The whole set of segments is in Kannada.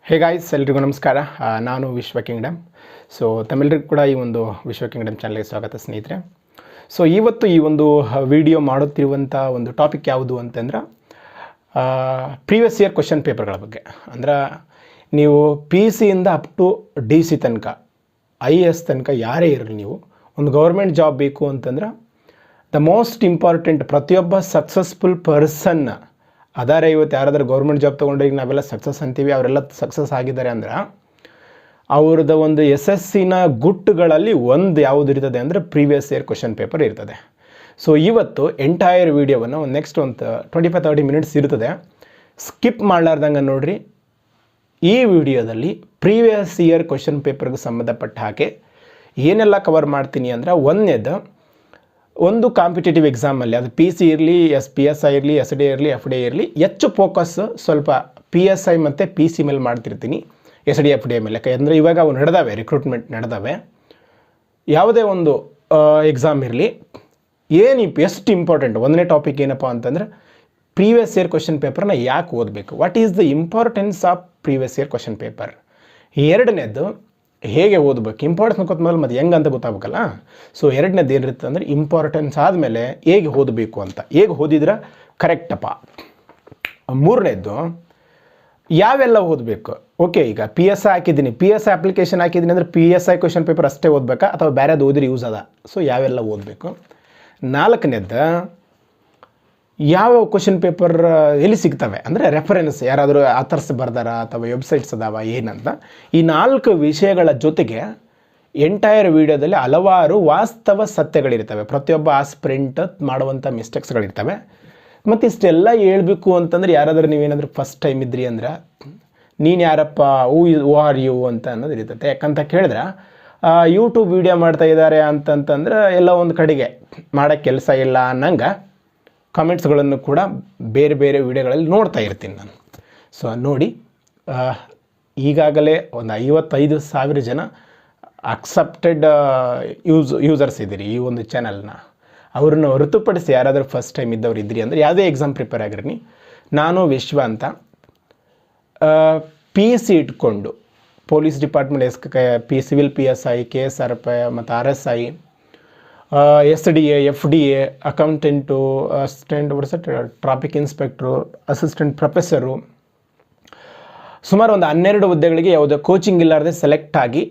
ಹೇ ಗಾಯ್ಸ್, ಎಲ್ರಿಗೂ ನಮಸ್ಕಾರ. ನಾನು ವಿಶ್ವ ಕಿಂಗ್ಡಮ್. ಸೊ ತಮ್ಮೆಲ್ಲರಿಗೂ ಕೂಡ ಈ ಒಂದು ವಿಶ್ವ ಕಿಂಗ್ಡಮ್ ಚಾನಲ್ಗೆ ಸ್ವಾಗತ ಸ್ನೇಹಿತರೆ. ಸೊ ಇವತ್ತು ಈ ಒಂದು ವಿಡಿಯೋ ಮಾಡುತ್ತಿರುವಂಥ ಒಂದು ಟಾಪಿಕ್ ಯಾವುದು ಅಂತಂದ್ರೆ ಪ್ರೀವಿಯಸ್ ಇಯರ್ ಕ್ವಶನ್ ಪೇಪರ್ಗಳ ಬಗ್ಗೆ. ಅಂದ್ರೆ ನೀವು ಪಿ ಸಿಯಿಂದ ಅಪ್ ಟು ಡಿ ಸಿ ತನಕ IAS ತನಕ ಯಾರೇ ಇರಲಿ, ನೀವು ಒಂದು ಗೌರ್ಮೆಂಟ್ ಜಾಬ್ ಬೇಕು ಅಂತಂದ್ರೆ ದ ಮೋಸ್ಟ್ ಇಂಪಾರ್ಟೆಂಟ್, ಪ್ರತಿಯೊಬ್ಬ ಸಕ್ಸಸ್ಫುಲ್ ಪರ್ಸನ್ ಅದಾರೆ. ಇವತ್ತು ಯಾರಾದ್ರೂ ಗೌರ್ಮೆಂಟ್ ಜಾಬ್ ತೊಗೊಂಡ್ರೆ ಈಗ ನಾವೆಲ್ಲ ಸಕ್ಸಸ್ ಅಂತೀವಿ, ಅವರೆಲ್ಲ ಸಕ್ಸಸ್ ಆಗಿದ್ದಾರೆ ಅಂದ್ರೆ ಅವ್ರದ್ದು ಒಂದು SSCನ ಗುಟ್ಟುಗಳಲ್ಲಿ ಒಂದು ಯಾವುದು ಇರ್ತದೆ ಅಂದರೆ ಪ್ರೀವಿಯಸ್ ಇಯರ್ ಕ್ವಶನ್ ಪೇಪರ್ ಇರ್ತದೆ. ಸೊ ಇವತ್ತು ಎಂಟೈರ್ ವೀಡಿಯೋವನ್ನು ಒಂದು ನೆಕ್ಸ್ಟ್ ಒಂದು 25-30 ಮಿನಿಟ್ಸ್ ಇರ್ತದೆ. ಸ್ಕಿಪ್ ಮಾಡಲಾರ್ದಂಗೆ ನೋಡಿರಿ. ಈ ವಿಡಿಯೋದಲ್ಲಿ ಪ್ರೀವಿಯಸ್ ಇಯರ್ ಕ್ವಶನ್ ಪೇಪರ್ಗೆ ಸಂಬಂಧಪಟ್ಟ ಹಾಗೆ ಏನೆಲ್ಲ ಕವರ್ ಮಾಡ್ತೀನಿ ಅಂದರೆ, ಒಂದು ಕಾಂಪಿಟೇಟಿವ್ ಎಕ್ಸಾಮಲ್ಲಿ ಅದು PC ಇರಲಿ, PSI ಇರಲಿ, SD ಇರಲಿ, FD ಇರಲಿ, ಹೆಚ್ಚು ಫೋಕಸ್ ಸ್ವಲ್ಪ PSI ಮತ್ತು PC ಮೇಲೆ ಮಾಡ್ತಿರ್ತೀನಿ, SD FD ಮೇಲೆ. ಯಾಕೆಂದರೆ ಇವಾಗ ಅವು ನಡೆದಾವೆ, ರಿಕ್ರೂಟ್ಮೆಂಟ್ ನಡೆದಾವೆ. ಯಾವುದೇ ಒಂದು ಎಕ್ಸಾಮ್ ಇರಲಿ, ಎಷ್ಟು ಇಂಪಾರ್ಟೆಂಟ್ ಒಂದನೇ ಟಾಪಿಕ್ ಏನಪ್ಪ ಅಂತಂದರೆ ಪ್ರೀವಿಯಸ್ ಇಯರ್ ಕ್ವಶನ್ ಪೇಪರ್ನ ಯಾಕೆ ಓದಬೇಕು, what is the importance of previous year question paper. ಎರಡನೇದು ಹೇಗೆ ಓದಬೇಕು, ಇಂಪಾರ್ಟೆನ್ಸ್ ಗೊತ್ತಾದ್ಮೇಲೆ ಮತ್ತು ಹೆಂಗೆ ಅಂತ ಗೊತ್ತಾಗಬೇಕಲ್ಲ. ಸೊ ಎರಡನೇದು ಏನಿರುತ್ತೆ ಅಂದರೆ ಇಂಪಾರ್ಟೆನ್ಸ್ ಆದಮೇಲೆ ಹೇಗೆ ಓದಬೇಕು ಅಂತ, ಹೇಗೆ ಓದಿದ್ರೆ ಕರೆಕ್ಟಪ್ಪ. ಮೂರನೇದು ಯಾವೆಲ್ಲ ಓದಬೇಕು. ಓಕೆ, ಈಗ PSI ಹಾಕಿದ್ದೀನಿ, PSI ಅಪ್ಲಿಕೇಶನ್ ಹಾಕಿದ್ದೀನಿ ಅಂದರೆ PSI ಕ್ವಶನ್ ಪೇಪರ್ ಅಷ್ಟೇ ಓದಬೇಕಾ ಅಥವಾ ಬೇರೆದು ಓದಿರಿ ಯೂಸ್ ಅದ. ಸೊ ಯಾವೆಲ್ಲ ಓದಬೇಕು. ನಾಲ್ಕನೇದು ಯಾವ ಕ್ವಶನ್ ಪೇಪರ್ ಎಲ್ಲಿ ಸಿಗ್ತವೆ ಅಂದರೆ ರೆಫರೆನ್ಸ್, ಯಾರಾದರೂ ಆಥರ್ಸ್ ಬರ್ದಾರ ಅಥವಾ ವೆಬ್ಸೈಟ್ಸ್ ಅದಾವ ಏನಂತ. ಈ 4 ವಿಷಯಗಳ ಜೊತೆಗೆ ಎಂಟೈರ್ ವಿಡಿಯೋದಲ್ಲಿ ಹಲವಾರು ವಾಸ್ತವ ಸತ್ಯಗಳಿರ್ತವೆ. ಪ್ರತಿಯೊಬ್ಬ ಆಸ್ಪಿರೆಂಟ್ ಮಾಡುವಂಥ ಮಿಸ್ಟೇಕ್ಸ್ಗಳಿರ್ತವೆ. ಮತ್ತು ಇಷ್ಟೆಲ್ಲ ಹೇಳ್ಬೇಕು ಅಂತಂದರೆ, ಯಾರಾದರೂ ನೀವೇನಾದರೂ ಫಸ್ಟ್ ಟೈಮ್ ಇದ್ರಿ ಅಂದ್ರೆ ನೀನು ಯಾರಪ್ಪ, ಹೂ ಆರ್ ಯು ಅಂತ ಅನ್ನೋದು ಇರ್ತೈತೆ. ಯಾಕಂತ ಕೇಳಿದ್ರೆ ಯೂಟ್ಯೂಬ್ ವೀಡಿಯೋ ಮಾಡ್ತಾ ಇದ್ದಾರೆ ಅಂತಂತಂದ್ರೆ ಎಲ್ಲ ಒಂದು ಕಡೆಗೆ ಮಾಡೋಕ್ಕೆ ಕೆಲಸ ಇಲ್ಲ ಅನ್ನಂಗೆ ಕಮೆಂಟ್ಸ್ಗಳನ್ನು ಕೂಡ ಬೇರೆ ಬೇರೆ ವಿಡಿಯೋಗಳಲ್ಲಿ ನೋಡ್ತಾ ಇರ್ತೀನಿ ನಾನು. ಸೊ ನೋಡಿ, ಈಗಾಗಲೇ ಒಂದು 55,000 ಜನ ಅಕ್ಸೆಪ್ಟೆಡ್ ಯೂಸರ್ಸ್ ಇದ್ದೀರಿ ಈ ಒಂದು ಚಾನಲ್ನ. ಅವ್ರನ್ನ ಹೊರತುಪಡಿಸಿ ಯಾರಾದರೂ ಫಸ್ಟ್ ಟೈಮ್ ಇದ್ದವ್ರು ಇದ್ರಿ ಅಂದರೆ ಯಾವುದೇ ಎಕ್ಸಾಮ್ ಪ್ರಿಪೇರ್ ಆಗಿರ್ನಿ, ನಾನು ವಿಶ್ವ ಅಂತ PC ಇಟ್ಕೊಂಡು police department, civil PSI, KSRP ಮತ್ತು RSI, SDA, FDA, accountant, assistant traffic inspector, assistant professor, ಸುಮಾರು ಒಂದು 12 ಹುದ್ದೆಗಳಿಗೆ ಯಾವುದೇ ಕೋಚಿಂಗ್ ಇಲ್ಲಾರದೆ ಸೆಲೆಕ್ಟ್ ಆಗಿ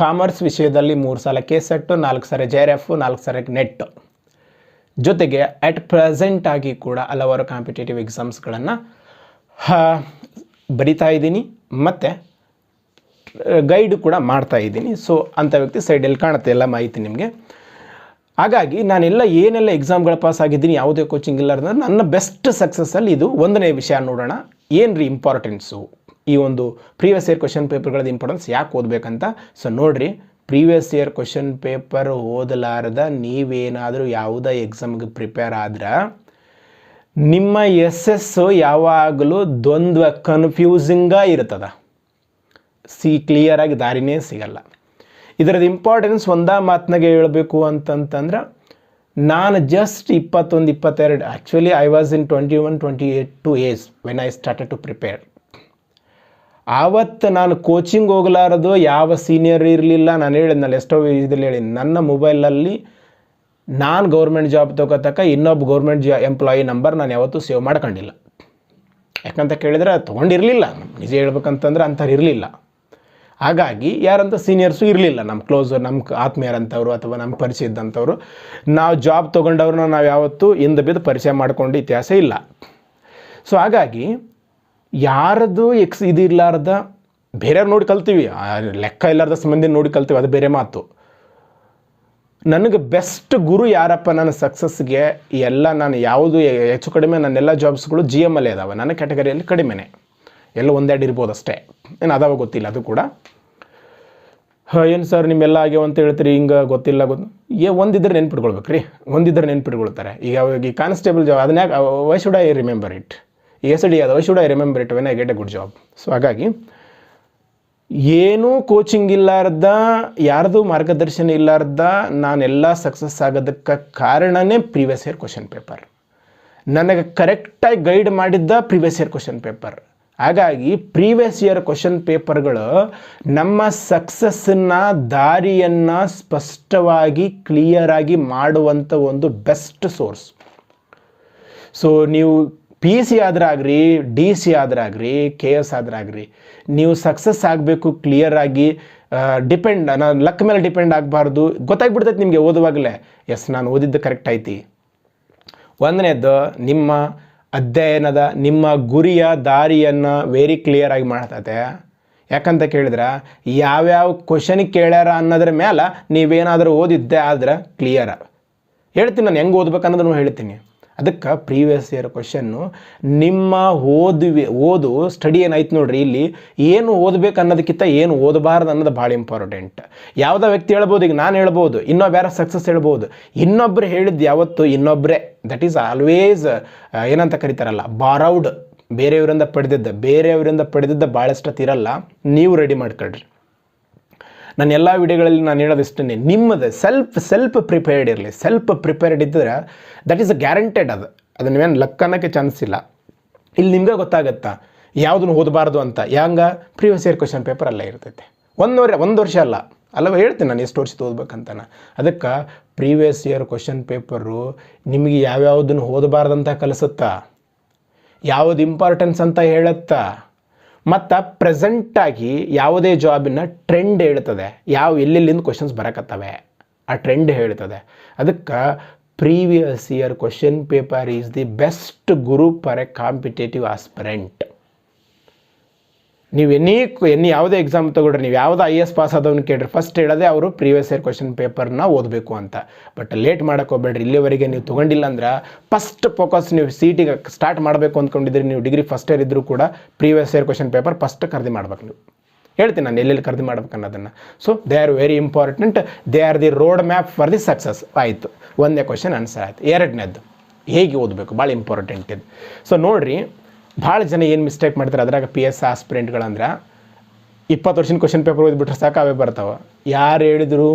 ಕಾಮರ್ಸ್ ವಿಷಯದಲ್ಲಿ 3 ಸಲ KSET, 4 ಸಲ JRF, 4 ಸಲ ನೆಟ್, ಜೊತೆಗೆ ಅಟ್ ಪ್ರೆಸೆಂಟ್ ಆಗಿ ಕೂಡ ಹಲವಾರು ಕಾಂಪಿಟೇಟಿವ್ ಎಕ್ಸಾಮ್ಸ್ಗಳನ್ನು ಬರಿತಾ ಇದ್ದೀನಿ ಮತ್ತು ಗೈಡ್ ಕೂಡ ಮಾಡ್ತಾ ಇದ್ದೀನಿ. ಸೊ ಅಂಥ ವ್ಯಕ್ತಿ ಸೈಡಲ್ಲಿ ಕಾಣುತ್ತೆ ಎಲ್ಲ ಮಾಹಿತಿ ನಿಮಗೆ. ಹಾಗಾಗಿ ನಾನೆಲ್ಲ ಏನೆಲ್ಲ ಎಕ್ಸಾಮ್ಗಳು ಪಾಸ್ ಆಗಿದ್ದೀನಿ, ಯಾವುದೇ ಕೋಚಿಂಗ್ ಇಲ್ಲ ಅಂದ್ರೆ ನನ್ನ ಬೆಸ್ಟ್ ಸಕ್ಸಸ್ಸಲ್ಲಿ ಇದು ಒಂದನೇ ವಿಷಯ ನೋಡೋಣ. ಏನು ರೀ ಇಂಪಾರ್ಟೆನ್ಸು, ಈ ಒಂದು ಪ್ರೀವಿಯಸ್ ಇಯರ್ ಕ್ವಶನ್ ಪೇಪರ್ಗಳದ್ದು ಇಂಪಾರ್ಟೆನ್ಸ್ ಯಾಕೆ ಓದಬೇಕಂತ. ಸೊ ನೋಡಿರಿ, ಪ್ರೀವಿಯಸ್ ಇಯರ್ ಕ್ವಶನ್ ಪೇಪರ್ ಓದಲಾರ್ದ ನೀವೇನಾದರೂ ಯಾವುದೇ ಎಕ್ಸಾಮ್ಗೆ ಪ್ರಿಪೇರ್ ಆದ್ರೆ ನಿಮ್ಮ SS ಯಾವಾಗಲೂ ದ್ವಂದ್ವ, ಕನ್ಫ್ಯೂಸಿಂಗಾಗಿ ಇರ್ತದೆ. ಕ್ಲಿಯರಾಗಿ ದಾರಿನೇ ಸಿಗಲ್ಲ. ಇದರದ್ದು ಇಂಪಾರ್ಟೆನ್ಸ್ ಒಂದೇ ಮಾತನಾಗೆ ಹೇಳಬೇಕು ಅಂತಂತಂದ್ರೆ, ನಾನು just 21-22, actually I was in 21-22 age when I started to prepare. ಆವತ್ತು ನಾನು ಕೋಚಿಂಗ್ ಹೋಗಲಾರದು, ಯಾವ ಸೀನಿಯರ್ ಇರಲಿಲ್ಲ. ನಾನು ಹೇಳಿದ್ನಲ್ಲ, ಎಷ್ಟೋ ಇದ್ರಲ್ಲಿ ಹೇಳಿ, ನನ್ನ ಮೊಬೈಲಲ್ಲಿ ನಾನು ಗೌರ್ಮೆಂಟ್ ಜಾಬ್ ತೊಗೋತಕ್ಕ ಇನ್ನೊಬ್ಬ ಗೌರ್ಮೆಂಟ್ ಎಂಪ್ಲಾಯಿ ನಂಬರ್ ನಾನು ಯಾವತ್ತೂ ಸೇವ್ ಮಾಡ್ಕೊಂಡಿಲ್ಲ. ಯಾಕಂತ ಕೇಳಿದರೆ ತೊಗೊಂಡಿರಲಿಲ್ಲ, ನಿಜ ಹೇಳ್ಬೇಕಂತಂದ್ರೆ ಅಂಥವ್ರು ಇರಲಿಲ್ಲ. ಹಾಗಾಗಿ ಯಾರಂತ ಸೀನಿಯರ್ಸು ಇರಲಿಲ್ಲ, ನಮ್ಮ ಕ್ಲೋಸು, ನಮ್ಮ ಆತ್ಮೀಯರಂಥವ್ರು ಅಥವಾ ನಮ್ಮ ಪರಿಚಯ ಇದ್ದಂಥವ್ರು. ನಾವು ಜಾಬ್ ತೊಗೊಂಡವ್ರನ್ನ ನಾವು ಯಾವತ್ತೂ ಹಿಂದೆ ಬಿದ್ದು ಪರಿಚಯ ಮಾಡ್ಕೊಂಡು ಇತಿಹಾಸ ಇಲ್ಲ. ಸೊ ಹಾಗಾಗಿ ಯಾರದು ಇದಿರ್ಲಾರ್ದ ಬೇರೆಯವ್ರು ನೋಡಿ ಕಲ್ತೀವಿ, ಲೆಕ್ಕ ಇಲ್ಲಾರ್ದ ಸಂಬಂಧಿ ನೋಡಿ ಕಲ್ತೀವಿ, ಅದು ಬೇರೆ ಮಾತು. ನನಗೆ ಬೆಸ್ಟ್ ಗುರು ಯಾರಪ್ಪ ನನ್ನ ಸಕ್ಸಸ್ಗೆ, ಎಲ್ಲ ನಾನು ಯಾವುದು ಹೆಚ್ಚು ಕಡಿಮೆ ನನ್ನೆಲ್ಲ ಜಾಬ್ಸ್ಗಳು GM ಅಲ್ಲೇ ಇದಾವೆ. ನನ್ನ ಕ್ಯಾಟಗರಿಯಲ್ಲಿ ಕಡಿಮೆನೇ, ಎಲ್ಲ 1-2 ಇರ್ಬೋದು ಅಷ್ಟೇ, ಏನು ಅದಾವ ಗೊತ್ತಿಲ್ಲ. ಅದು ಕೂಡ ಏನು ಸರ್ ನಿಮ್ಮೆಲ್ಲ ಆಗ್ಯಾವ ಅಂತ ಹೇಳ್ತೀರಿ, ಹಿಂಗೆ ಗೊತ್ತಿಲ್ಲ ಒಂದಿದ್ರೆ ನೆನ್ಪಿಟ್ಕೊಳ್ಬೇಕು ರೀ, ಒಂದಿದ್ರೆ ನೆನ್ಪಿಟ್ಕೊಳ್ತಾರೆ. ಈಗ ಈ ಕಾನ್ಸ್ಟೇಬಲ್ ಜಾಬ್ ಅದನ್ನ why should I remember it, SD ಅದು why should I remember it when I get A good job. So ಹಾಗಾಗಿ ಏನೂ ಕೋಚಿಂಗ್ ಇಲ್ಲಾರ್ದ, ಯಾರ್ದು ಮಾರ್ಗದರ್ಶನ ಇಲ್ಲಾರ್ದ ನಾನೆಲ್ಲ ಸಕ್ಸಸ್ ಆಗೋದಕ್ಕೆ ಕಾರಣನೇ ಪ್ರೀವಿಯಸ್ ಇಯರ್ ಕ್ವಶನ್ ಪೇಪರ್. ನನಗೆ ಕರೆಕ್ಟಾಗಿ ಗೈಡ್ ಮಾಡಿದ್ದ ಪ್ರೀವಿಯಸ್ ಇಯರ್ ಕ್ವಶನ್ ಪೇಪರ್. ಹಾಗಾಗಿ ಪ್ರೀವಿಯಸ್ ಇಯರ್ ಕ್ವಶನ್ ಪೇಪರ್ಗಳು ನಮ್ಮ ಸಕ್ಸಸ್ಸನ್ನು ದಾರಿಯನ್ನು ಸ್ಪಷ್ಟವಾಗಿ ಕ್ಲಿಯರಾಗಿ ಮಾಡುವಂಥ ಒಂದು ಬೆಸ್ಟ್ ಸೋರ್ಸ್. ಸೊ ನೀವು PC ಆದ್ರಾಗ್ರಿ, DC ಆದ್ರಾಗ್ರಿ, KS ಆದ್ರಾಗ್ರಿ, ನೀವು ಸಕ್ಸಸ್ ಆಗಬೇಕು ಕ್ಲಿಯರಾಗಿ. ನಾನು ಲಕ್ ಮೇಲೆ ಡಿಪೆಂಡ್ ಆಗಬಾರ್ದು. ಗೊತ್ತಾಗ್ಬಿಡ್ತೈತೆ ನಿಮಗೆ ಓದುವಾಗಲೇ, ಎಸ್ ನಾನು ಓದಿದ್ದು ಕರೆಕ್ಟ್ ಐತಿ. ಒಂದನೇದು ನಿಮ್ಮ ಅಧ್ಯಯನದ ನಿಮ್ಮ ಗುರಿಯ ದಾರಿಯನ್ನು ವೆರಿ ಕ್ಲಿಯರಾಗಿ ಮಾಡ್ತೈತೆ. ಯಾಕಂತ ಕೇಳಿದ್ರೆ ಯಾವ್ಯಾವ ಕ್ವಶನಿಗೆ ಕೇಳ್ಯಾರ ಅನ್ನೋದ್ರ ಮೇಲೆ ನೀವೇನಾದರೂ ಓದಿದ್ದೆ ಆದ್ರೆ ಕ್ಲಿಯರ. ಹೇಳ್ತೀನಿ ನಾನು ಹೆಂಗೆ ಓದ್ಬೇಕು ಅನ್ನೋದನ್ನು ಹೇಳ್ತೀನಿ. ಅದಕ್ಕೆ ಪ್ರೀವಿಯಸ್ ಇಯರ್ ಕ್ವಶನ್ನು ನಿಮ್ಮ ಓದು ಸ್ಟಡಿ ಏನಾಯ್ತು ನೋಡ್ರಿ, ಇಲ್ಲಿ ಏನು ಓದಬೇಕು ಅನ್ನೋದಕ್ಕಿಂತ ಏನು ಓದಬಾರ್ದು ಅನ್ನೋದು ಭಾಳ ಇಂಪಾರ್ಟೆಂಟ್. ಯಾವುದೋ ವ್ಯಕ್ತಿ ಹೇಳ್ಬೋದು, ಈಗ ನಾನು ಹೇಳ್ಬೋದು, ಇನ್ನೊಬ್ಬ ಸಕ್ಸಸ್ ಹೇಳ್ಬೋದು. ಇನ್ನೊಬ್ಬರು ಹೇಳಿದ್ದು ಯಾವತ್ತು ಇನ್ನೊಬ್ಬರೇ, ದಟ್ ಈಸ್ ಆಲ್ವೇಸ್ ಏನಂತ ಕರೀತಾರಲ್ಲ ಬಾರೌಡ್, ಬೇರೆಯವರಿಂದ ಪಡೆದಿದ್ದ ಭಾಳಷ್ಟೊತ್ತಿರಲ್ಲ. ನೀವು ರೆಡಿ ಮಾಡ್ಕೊಳ್ರಿ. ನಾನು ಎಲ್ಲ ವಿಡಿಯೋಗಳಲ್ಲಿ ನಾನು ಹೇಳೋದಿಷ್ಟೇ, ನಿಮ್ಮದು ಸೆಲ್ಫ್ ಪ್ರಿಪೇರ್ಡ್ ಇರಲಿ. ಸೆಲ್ಫ್ ಪ್ರಿಪೇರ್ಡ್ ಇದ್ದರೆ ದಟ್ ಈಸ್ ಅ ಗ್ಯಾರಂಟೆಡ್. ಅದನ್ನೇನು ಲಕ್ ಅನ್ನೋಕ್ಕೆ ಚಾನ್ಸ್ ಇಲ್ಲ. ಇಲ್ಲಿ ನಿಮ್ಗೆ ಗೊತ್ತಾಗತ್ತಾ ಯಾವುದನ್ನು ಓದಬಾರ್ದು ಅಂತ. ಹೆಂಗೆ ಪ್ರೀವಿಯಸ್ ಇಯರ್ ಕ್ವಶನ್ ಪೇಪರ್ ಅಲ್ಲೇ ಇರ್ತೈತೆ. ಒಂದು ವರ್ಷ ಅಲ್ಲವ ಹೇಳ್ತೀನಿ ನಾನು ಎಷ್ಟು ವರ್ಷದ ಓದ್ಬೇಕಂತಾನೆ. ಅದಕ್ಕೆ ಪ್ರೀವಿಯಸ್ ಇಯರ್ ಕ್ವಶನ್ ಪೇಪರು ನಿಮಗೆ ಯಾವ್ಯಾವುದನ್ನು ಓದಬಾರ್ದಂತ ಕಲಿಸುತ್ತಾ, ಯಾವುದು ಇಂಪಾರ್ಟೆನ್ಸ್ ಅಂತ ಹೇಳುತ್ತಾ, ಮತ್ತು ಪ್ರೆಸೆಂಟಾಗಿ ಯಾವುದೇ ಜಾಬಿನ ಟ್ರೆಂಡ್ ಹೇಳ್ತದೆ, ಎಲ್ಲೆಲ್ಲಿಂದ ಕ್ವಶನ್ಸ್ ಬರಕತ್ತವೆ ಆ ಟ್ರೆಂಡ್ ಹೇಳ್ತದೆ. ಅದಕ್ಕೆ previous year question paper is the best Guru for A competitive aspirant. ನೀವು ಯಾವುದೇ ಎಕ್ಸಾಮ್ ತೊಗೊಳ್ರಿ, ನೀವು ಯಾವುದೇ IAS ಪಾಸ್ ಆದವನು ಕೇಳ್ರಿ, ಫಸ್ಟ್ ಹೇಳೋದೇ ಅವರು ಪ್ರೀವಿಯಸ್ ಇಯರ್ ಕ್ವಶನ್ ಪೇಪರ್ನ ಓದಬೇಕು ಅಂತ. ಬಟ್ ಲೇಟ್ ಮಾಡೋಕೆ ಹೋಗ್ಬೇಡ್ರಿ. ಇಲ್ಲಿವರೆಗೆ ನೀವು ತೊಗೊಂಡಿಲ್ಲ ಅಂದ್ರೆ ಫಸ್ಟ್ ಫೋಕಸ್ ನೀವು CETಗೆ ಸ್ಟಾರ್ಟ್ ಮಾಡಬೇಕು ಅಂದ್ಕೊಂಡಿದ್ರಿ, ನೀವು ಡಿಗ್ರಿ ಫಸ್ಟ್ ಇಯರ್ ಇದ್ದರೂ ಕೂಡ previous year question paper first ಖರೀದಿ ಮಾಡ್ಬೇಕು. ನೀವು ಹೇಳ್ತೀನಿ ನಾನು ಎಲ್ಲೆಲ್ಲಿ ಖರೀದಿ ಮಾಡ್ಬೇಕು ಅನ್ನೋದನ್ನು. So they are very important. They are the road map for the success. ಆಯಿತು, ಒಂದೇ ಕ್ವಶನ್ ಆನ್ಸರ್ ಆಯಿತು. ಎರಡನೇದು ಹೇಗೆ ಓದಬೇಕು, ಭಾಳ ಇಂಪಾರ್ಟೆಂಟ್ ಇದು. ಸೊ ನೋಡಿರಿ, ಭಾಳ ಜನ ಏನು ಮಿಸ್ಟೇಕ್ ಮಾಡ್ತಾರೆ ಅದ್ರಾಗ PS ಆಸ್ಪಿರೆಂಟ್ಗಳಂದ್ರೆ 20 ವರ್ಷದ ಕ್ವಶನ್ ಪೇಪರ್ ಓದ್ಬಿಟ್ರೆ ಸಾಕು ಅವೇ ಬರ್ತಾವೆ. ಯಾರು ಹೇಳಿದ್ರು,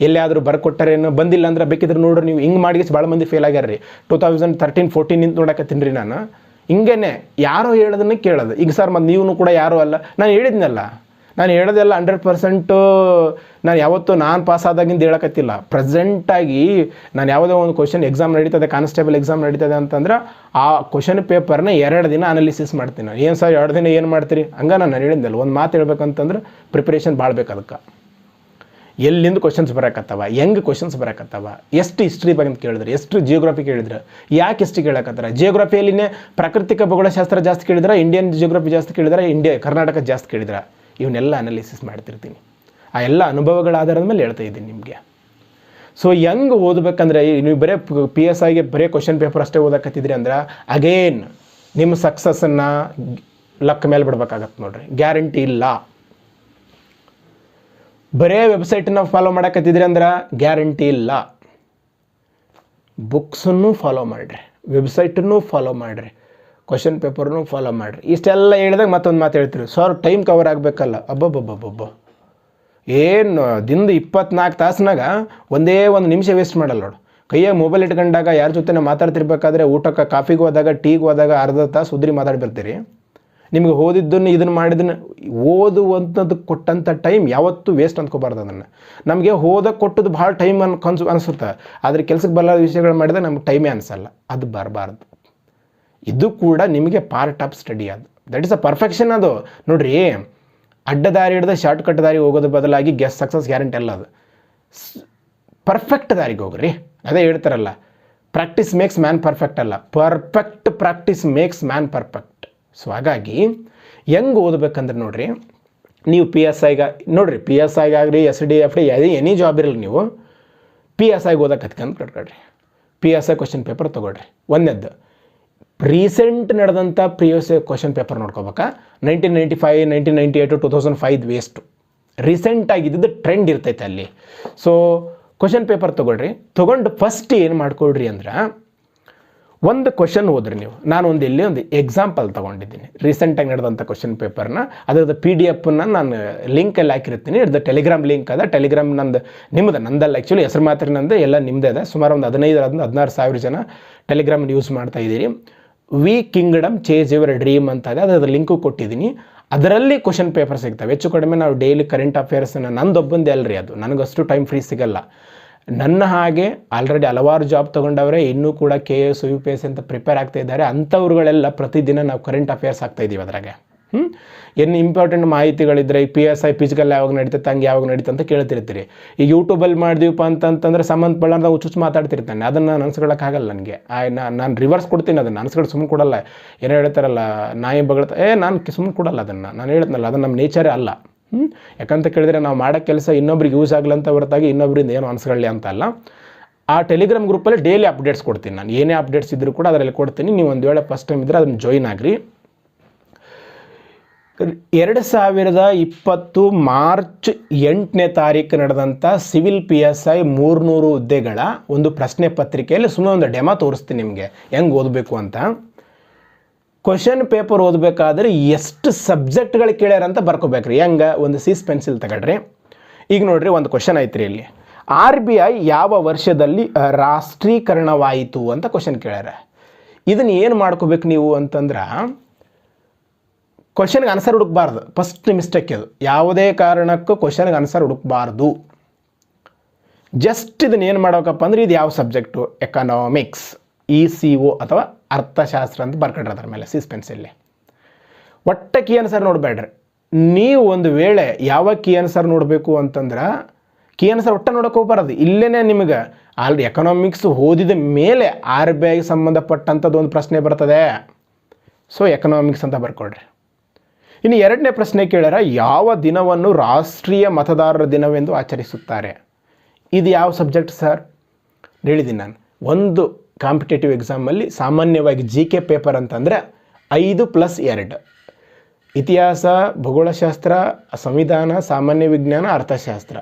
ಎಲ್ಲಿಯಾದರೂ ಬರ್ಕೊಟ್ಟಾರೇನು, ಬಂದಿಲ್ಲ ಅಂದ್ರೆ ಬೇಕಿದ್ರೆ ನೋಡ್ರಿ ನೀವು. ಹಿಂಗೆ ಮಾಡಿ ಭಾಳ ಮಂದಿ ಫೇಲ್ ಆಗ್ಯಾರ ರೀ. 2013-14 ನಿಂತು ನೋಡಕತ್ತೀನಿ ರೀ ನಾನು. ಹಿಂಗೇ ಯಾರೋ ಹೇಳೋದನ್ನು ಕೇಳೋದು. ಈಗ ಸರ್ ಮತ್ತು ನೀವು ಕೂಡ ಯಾರೂ ಅಲ್ಲ, ನಾನು ಹೇಳಿದ್ನಲ್ಲ, ನಾನು ಹೇಳೋದೆಲ್ಲ 100% ನಾನು ಯಾವತ್ತೂ ನಾನು ಪಾಸ್ ಆದಾಗಿಂದ ಹೇಳಕತ್ತಿಲ್ಲ. ಪ್ರೆಸೆಂಟಾಗಿ ನಾನು ಯಾವುದೋ ಒಂದು ಕ್ವಶನ್ ಎಕ್ಸಾಮ್ ನಡೀತದೆ, ಕಾನ್ಸ್ಟೇಬಲ್ ಎಕ್ಸಾಮ್ ನಡೀತದೆ ಅಂತಂದ್ರೆ ಆ ಕ್ವಶನ್ ಪೇಪರ್ನ 2 ದಿನ ಅನಾಲಿಸಿಸ್ ಮಾಡ್ತೀನಿ. ಏನು ಸರ್ 2 ದಿನ ಏನು ಮಾಡ್ತೀರಿ? ಹಂಗೆ ನಾನು ಹೇಳಿದ್ನಲ್ಲ, ಒಂದು ಮಾತು ಹೇಳ್ಬೇಕಂತಂದ್ರೆ ಪ್ರಿಪ್ರೇಷನ್ ಭಾಳ ಬೇಕು. ಅದಕ್ಕೆ ಎಲ್ಲಿಂದ ಕ್ವಶನ್ಸ್ ಬರಕತ್ತವ, ಹೆಂಗೆ ಕ್ವಶನ್ಸ್ ಬರಕತ್ತವ, ಎಷ್ಟು ಹಿಸ್ಟ್ರಿ ಬಗ್ಗೆ ಅಂತ ಕೇಳಿದ್ರೆ, ಎಷ್ಟು ಜಿಯೋಗ್ರಫಿ ಕೇಳಿದ್ರೆ, ಯಾಕೆ ಹಿಸ್ಟ್ರಿ ಕೇಳಕತ್ತಾರ, ಜಿಯೋಗ್ರಫಿಯಲ್ಲಿನೇ ಪ್ರಾಕೃತಿಕ ಭೂಗೋಳಶಾಸ್ತ್ರ ಜಾಸ್ತಿ ಕೇಳಿದ್ರೆ, ಇಂಡಿಯನ್ ಜಿಯೋಗ್ರಫಿ ಜಾಸ್ತಿ ಕೇಳಿದ್ರೆ, ಕರ್ನಾಟಕ ಜಾಸ್ತಿ ಕೇಳಿದ್ರೆ, ಇವನ್ನೆಲ್ಲ ಅನಾಲಿಸಿಸ್ ಮಾಡ್ತಿರ್ತೀನಿ. ಆ ಎಲ್ಲ ಅನುಭವಗಳ ಆಧಾರದ ಮೇಲೆ ಹೇಳ್ತಾ ಇದ್ದೀನಿ ನಿಮಗೆ. ಸೊ ಹೆಂಗೆ ಓದಬೇಕಂದ್ರೆ, ನೀವು ಬರೀ PSIಗೆ ಬರೀ ಕ್ವಶನ್ ಪೇಪರ್ ಅಷ್ಟೇ ಓದಕತ್ತಿದ್ರಿ ಅಂದ್ರೆ ಅಗೇನ್ ನಿಮ್ಮ ಸಕ್ಸಸ್ಸನ್ನು ಲಕ್ ಮೇಲೆ ಬಿಡ್ಬೇಕಾಗತ್ತೆ ನೋಡ್ರಿ, ಗ್ಯಾರಂಟಿ ಇಲ್ಲ. ಬರೇ ವೆಬ್ಸೈಟನ್ನ ಫಾಲೋ ಮಾಡಕತ್ತಿದ್ರಿ ಅಂದ್ರೆ ಗ್ಯಾರಂಟಿ ಇಲ್ಲ. ಬುಕ್ಸನ್ನು ಫಾಲೋ ಮಾಡಿರಿ, ವೆಬ್ಸೈಟನ್ನು ಫಾಲೋ ಮಾಡಿರಿ, ಕ್ವಶನ್ ಪೇಪರ್ನು ಫಾಲೋ ಮಾಡಿರಿ. ಇಷ್ಟೆಲ್ಲ ಹೇಳಿದಾಗ ಮತ್ತೊಂದು ಮಾತು ಹೇಳ್ತೀರಿ, ಸರ್ ಟೈಮ್ ಕವರ್ ಆಗಬೇಕಲ್ಲ. ಅಬ್ಬಬ್ಬಬ್ಬಬ್ಬ, ಏನು ದಿನದ 24 ತಾಸಿನಾಗ ಒಂದೇ ಒಂದು ನಿಮಿಷ ವೇಸ್ಟ್ ಮಾಡಲ್ಲ ನೋಡು. ಕೈಯಾಗ ಮೊಬೈಲ್ ಇಟ್ಕೊಂಡಾಗ ಯಾರ ಜೊತೆ ಮಾತಾಡ್ತಿರ್ಬೇಕಾದ್ರೆ, ಊಟಕ್ಕೆ ಕಾಫಿಗೆ ಹೋದಾಗ, ಟೀಗೆ ಹೋದಾಗ ಅರ್ಧ ತಾಸು ಉದ್ರಿ ಮಾತಾಡಿ ಬರ್ತೀರಿ. ನಿಮ್ಗೆ ಓದಿದ್ದನ್ನು ಇದನ್ನು ಮಾಡಿದ್ದನ್ನು ಓದುವಂಥದ್ದು ಕೊಟ್ಟಂಥ ಟೈಮ್ ಯಾವತ್ತೂ ವೇಸ್ಟ್ ಅಂದ್ಕೋಬಾರ್ದು. ಅದನ್ನು ನಮಗೆ ಓದಕ್ಕೆ ಕೊಟ್ಟದ್ದು ಭಾಳ ಟೈಮ್ ಅನಿಸುತ್ತೆ, ಆದರೆ ಕೆಲ್ಸಕ್ಕೆ ಬರಲಾದ ವಿಷಯಗಳು ಮಾಡಿದಾಗ ನಮ್ಗೆ ಟೈಮೇ ಅನಿಸಲ್ಲ. ಅದು ಬರಬಾರ್ದು. ಇದು ಕೂಡ ನಿಮಗೆ ಪಾರ್ಟ್ ಆಫ್ ಸ್ಟಡಿ. ಅದು ದಟ್ ಇಸ್ ಅ ಪರ್ಫೆಕ್ಷನ್. ಅದು ನೋಡ್ರಿ, ಅಡ್ಡ ದಾರಿ ಹಿಡಿದ ಶಾರ್ಟ್ ಕಟ್ ದಾರಿ ಹೋಗೋದ್ರ ಬದಲಾಗಿ ಸಕ್ಸಸ್ ಗ್ಯಾರಂಟಿ ಅಲ್ಲ. ಅದು ಪರ್ಫೆಕ್ಟ್ ದಾರಿಗೆ ಹೋಗ್ರಿ. ಅದೇ ಹೇಳ್ತಾರಲ್ಲ, ಪ್ರಾಕ್ಟೀಸ್ ಮೇಕ್ಸ್ ಮ್ಯಾನ್ ಪರ್ಫೆಕ್ಟ್ ಅಲ್ಲ, perfect practice makes man perfect. So ಹಾಗಾಗಿ ಹೆಂಗೆ ಓದಬೇಕಂದ್ರೆ ನೋಡ್ರಿ, ನೀವು PSIಗೆ ನೋಡ್ರಿ, PSIಗಾಗಲಿ SDFD ಎನಿ ಜಾಬ್ ಇರಲಿ, ನೀವು PSIಗೆ ಓದಕ್ಕೆ ಕತ್ಕೊಂಡು ಕಟ್ಕೊಳ್ರಿ. PSI ಕ್ವಶನ್ ಪೇಪರ್ ತೊಗೊಳ್ರಿ. ಒಂದನೇದ್ದು ರೀಸೆಂಟ್ ನಡೆದಂಥ ಪ್ರಿವಿಯಸ್ ಕ್ವಶನ್ ಪೇಪರ್ ನೋಡ್ಕೋಬೇಕಾ. 1995, 1998, 2005 ವೇಸ್ಟು. ರೀಸೆಂಟಾಗಿದ್ದು ಟ್ರೆಂಡ್ ಇರ್ತೈತೆ ಅಲ್ಲಿ. ಸೊ ಕ್ವಶನ್ ಪೇಪರ್ ತೊಗೊಳ್ರಿ. ತೊಗೊಂಡು ಫಸ್ಟ್ ಏನು ಮಾಡ್ಕೊಳ್ರಿ ಅಂದ್ರೆ, ಒಂದು ಕ್ವಶನ್ ಓದ್ರಿ ನೀವು. ನಾನು ಇಲ್ಲಿ ಒಂದು ಎಕ್ಸಾಂಪಲ್ ತೊಗೊಂಡಿದ್ದೀನಿ ರೀಸೆಂಟಾಗಿ ನಡೆದಂಥ ಕ್ವಶನ್ ಪೇಪರ್ನ. ಅದರದ್ದು PDF-ನ ನಾನು ಲಿಂಕಲ್ಲಿ ಹಾಕಿರ್ತೀನಿ. ಇಡ್ದು ಟೆಲಿಗ್ರಾಮ್ ಲಿಂಕ್ ಅದ. ಟೆಲಿಗ್ರಾಮ್ ನಂದಲ್ಲ, ಆ್ಯಕ್ಚುಲಿ ಹೆಸರು ಮಾತ್ರ ನಂದು, ಎಲ್ಲ ನಿಮ್ಮದೇ ಅದ. ಸುಮಾರು ಒಂದು 15,000-16,000 ಜನ ಟೆಲಿಗ್ರಾಮ್ ಯೂಸ್ ಮಾಡ್ತಾ ಇದ್ದೀರಿ. V kingdom chase your dream ಅಂತ ಇದೆ, ಅದರ ಲಿಂಕು ಕೊಟ್ಟಿದ್ದೀನಿ. ಅದರಲ್ಲಿ ಕ್ವಶನ್ ಪೇಪರ್ ಸಿಗ್ತವೆ. ಹೆಚ್ಚು ಕಡಿಮೆ ನಾವು ಡೈಲಿ ಕರೆಂಟ್ ಅಫೇರ್ಸನ್ನು ನಂದೊಬ್ಬಂದೇ ಅಲ್ರಿ, ಅದು ನನಗಷ್ಟು ಟೈಮ್ ಫ್ರೀ ಸಿಗಲ್ಲ. ನನ್ನ ಹಾಗೆ ಆಲ್ರೆಡಿ ಹಲವಾರು ಜಾಬ್ ತೊಗೊಂಡವರೇ ಇನ್ನೂ ಕೂಡ KS UPS ಅಂತ ಪ್ರಿಪೇರ್ ಆಗ್ತಾ ಇದ್ದಾರೆ. ಅಂಥವ್ರುಗಳೆಲ್ಲ ಪ್ರತಿದಿನ ನಾವು ಕರೆಂಟ್ ಅಫೇರ್ಸ್ ಆಗ್ತಾಯಿದ್ದೀವಿ. ಅದ್ರಾಗೆ ಏನು ಇಂಪಾರ್ಟೆಂಟ್ ಮಾಹಿತಿಗಳಿದ್ದರೆ ಈ PSI ಫಿಸಿಕಲ್ ಯಾವಾಗ ನಡೀತೈತೆ ಹಂಗೆ ಯಾವಾಗ ನಡೀತಂತ ಅಂತ ಕೇಳ್ತಿರ್ತೀರಿ. ಈಗ ಯೂಟ್ಯೂಬಲ್ಲಿ ಮಾಡಿದೀವಪ್ಪ ಅಂತಂತಂದರೆ ಸಂಬಂಧಪಟ್ಟ ಹುಚ್ಚು ಮಾತಾಡ್ತಿರ್ತಾನೆ, ಅದನ್ನು ಅನ್ಸ್ಕೊಳ್ಳೋಕ್ಕಾಗಲ್ಲ ನನಗೆ. ನಾನು ರಿವರ್ಸ್ ಕೊಡ್ತೀನಿ, ಅದನ್ನು ಅನ್ಸ್ಕೊಂಡು ಸುಮ್ಮನೆ ಕೊಡಲ್ಲ. ಏನೋ ಹೇಳ್ತಾರಲ್ಲ ನಾಯಿ ಬಗಳ್ತಾ ನಾನು ಸುಮ್ಮನೆ ಕೊಡಲ್ಲ ಅದನ್ನು. ನಾನು ಹೇಳಿದ್ನಲ್ಲ, ಅದು ನಮ್ಮ ನೇಚರೇ ಅಲ್ಲ. ಯಾಕಂತ ಕೇಳಿದ್ರೆ ನಾವು ಮಾಡೋ ಕೆಲಸ ಇನ್ನೊಬ್ರಿಗೆ ಯೂಸ್ ಆಗಲಂತ ಹೊರತಾಗಿ ಇನ್ನೊಬ್ಬರಿಂದ ಏನು ಅನ್ಸ್ಕೊಳ್ಳಿ ಅಂತ ಅಲ್ಲ. ಆ ಟೆಲಿಗ್ರಾಮ್ ಗ್ರೂಪಲ್ಲಿ ಡೈಲಿ ಅಪ್ಡೇಟ್ಸ್ ಕೊಡ್ತೀನಿ ನಾನು. ಏನೇ ಅಪ್ಡೇಟ್ಸ್ ಇದ್ದರೂ ಕೂಡ ಅದರಲ್ಲಿ ಕೊಡ್ತೀನಿ. ನೀವು ಒಂದು ವೇಳೆ ಫಸ್ಟ್ ಟೈಮ್ ಇದ್ದರೆ ಅದನ್ನು ಜಾಯಿನ್ ಆಗಿರಿ. 2020 ಮಾರ್ಚ್ 8ನೇ ತಾರೀಕು ನಡೆದಂಥ ಸಿವಿಲ್ PSI 300 ಹುದ್ದೆಗಳ ಒಂದು ಪ್ರಶ್ನೆ ಪತ್ರಿಕೆಯಲ್ಲಿ ಸುಮ್ಮನೆ ಒಂದು ಡೆಮೋ ತೋರಿಸ್ತೀನಿ ನಿಮಗೆ ಹೆಂಗೆ ಓದಬೇಕು ಅಂತ. ಕ್ವಶನ್ ಪೇಪರ್ ಓದಬೇಕಾದ್ರೆ ಎಷ್ಟು ಸಬ್ಜೆಕ್ಟ್ಗಳು ಕೇಳ್ಯಾರಂತ ಬರ್ಕೋಬೇಕ್ರಿ. ಹೆಂಗೆ ಒಂದು ಸೀಸ್ ಪೆನ್ಸಿಲ್ ತಗೊಳ್ರಿ. ಈಗ ನೋಡ್ರಿ, ಒಂದು ಕ್ವಶನ್ ಐತ್ರಿ ಇಲ್ಲಿ. RBI ಯಾವ ವರ್ಷದಲ್ಲಿ ರಾಷ್ಟ್ರೀಕರಣವಾಯಿತು ಅಂತ ಕ್ವಶನ್ ಕೇಳ್ಯಾರ. ಇದನ್ನು ಏನು ಮಾಡ್ಕೋಬೇಕು ನೀವು ಅಂತಂದ್ರೆ, ಕ್ವಶನ್ಗೆ ಆನ್ಸರ್ ಹುಡುಕಬಾರ್ದು. ಫಸ್ಟ್ ಮಿಸ್ಟೇಕ್ ಇದು. ಯಾವುದೇ ಕಾರಣಕ್ಕೂ ಕ್ವಶನ್ಗೆ ಆನ್ಸರ್ ಹುಡುಕಬಾರ್ದು. ಜಸ್ಟ್ ಇದನ್ನು ಏನು ಮಾಡ್ಬೇಕಪ್ಪ ಅಂದ್ರೆ, ಇದು ಯಾವ ಸಬ್ಜೆಕ್ಟು, ಎಕನಾಮಿಕ್ಸ್, ECO ಅಥವಾ ಅರ್ಥಶಾಸ್ತ್ರ ಅಂತ ಬರ್ಕೊಂಡ್ರೆ ಅದರ ಮೇಲೆ ಸೀಸ್ ಪೆನ್ಸಿಲ್ಲಿ. ಒಟ್ಟ ಕೀ ಆನ್ಸರ್ ನೋಡಬೇಡ್ರಿ. ನೀವು ಒಂದು ವೇಳೆ ಯಾವ ಕೀ ಆನ್ಸರ್ ನೋಡಬೇಕು ಅಂತಂದ್ರೆ, ಕೀ ಆನ್ಸರ್ ಒಟ್ಟ ನೋಡೋಕೆ ಹೋಗ್ಬಾರ್ದು. ಇಲ್ಲೇ ನಿಮಗೆ ಆಲ್ರೆಡಿ ಎಕನಾಮಿಕ್ಸ್ ಓದಿದ ಮೇಲೆ RBI ಸಂಬಂಧಪಟ್ಟಂಥದ್ದು ಒಂದು ಪ್ರಶ್ನೆ ಬರ್ತದೆ. ಸೊ ಎಕನಾಮಿಕ್ಸ್ ಅಂತ ಬರ್ಕೊಳ್ರಿ. ಇನ್ನು ಎರಡನೇ ಪ್ರಶ್ನೆ ಕೇಳ್ಯಾರ, ಯಾವ ದಿನವನ್ನು ರಾಷ್ಟ್ರೀಯ ಮತದಾರರ ದಿನವೆಂದು ಆಚರಿಸುತ್ತಾರೆ? ಇದು ಯಾವ ಸಬ್ಜೆಕ್ಟ್ ಸರ್ ಹೇಳಿದ್ದೀನಿ ನಾನು. ಒಂದು ಕಾಂಪಿಟೇಟಿವ್ ಎಕ್ಸಾಮಲ್ಲಿ ಸಾಮಾನ್ಯವಾಗಿ GK ಪೇಪರ್ ಅಂತಂದರೆ 5+2, ಇತಿಹಾಸ, ಭೂಗೋಳಶಾಸ್ತ್ರ, ಸಂವಿಧಾನ, ಸಾಮಾನ್ಯ ವಿಜ್ಞಾನ, ಅರ್ಥಶಾಸ್ತ್ರ.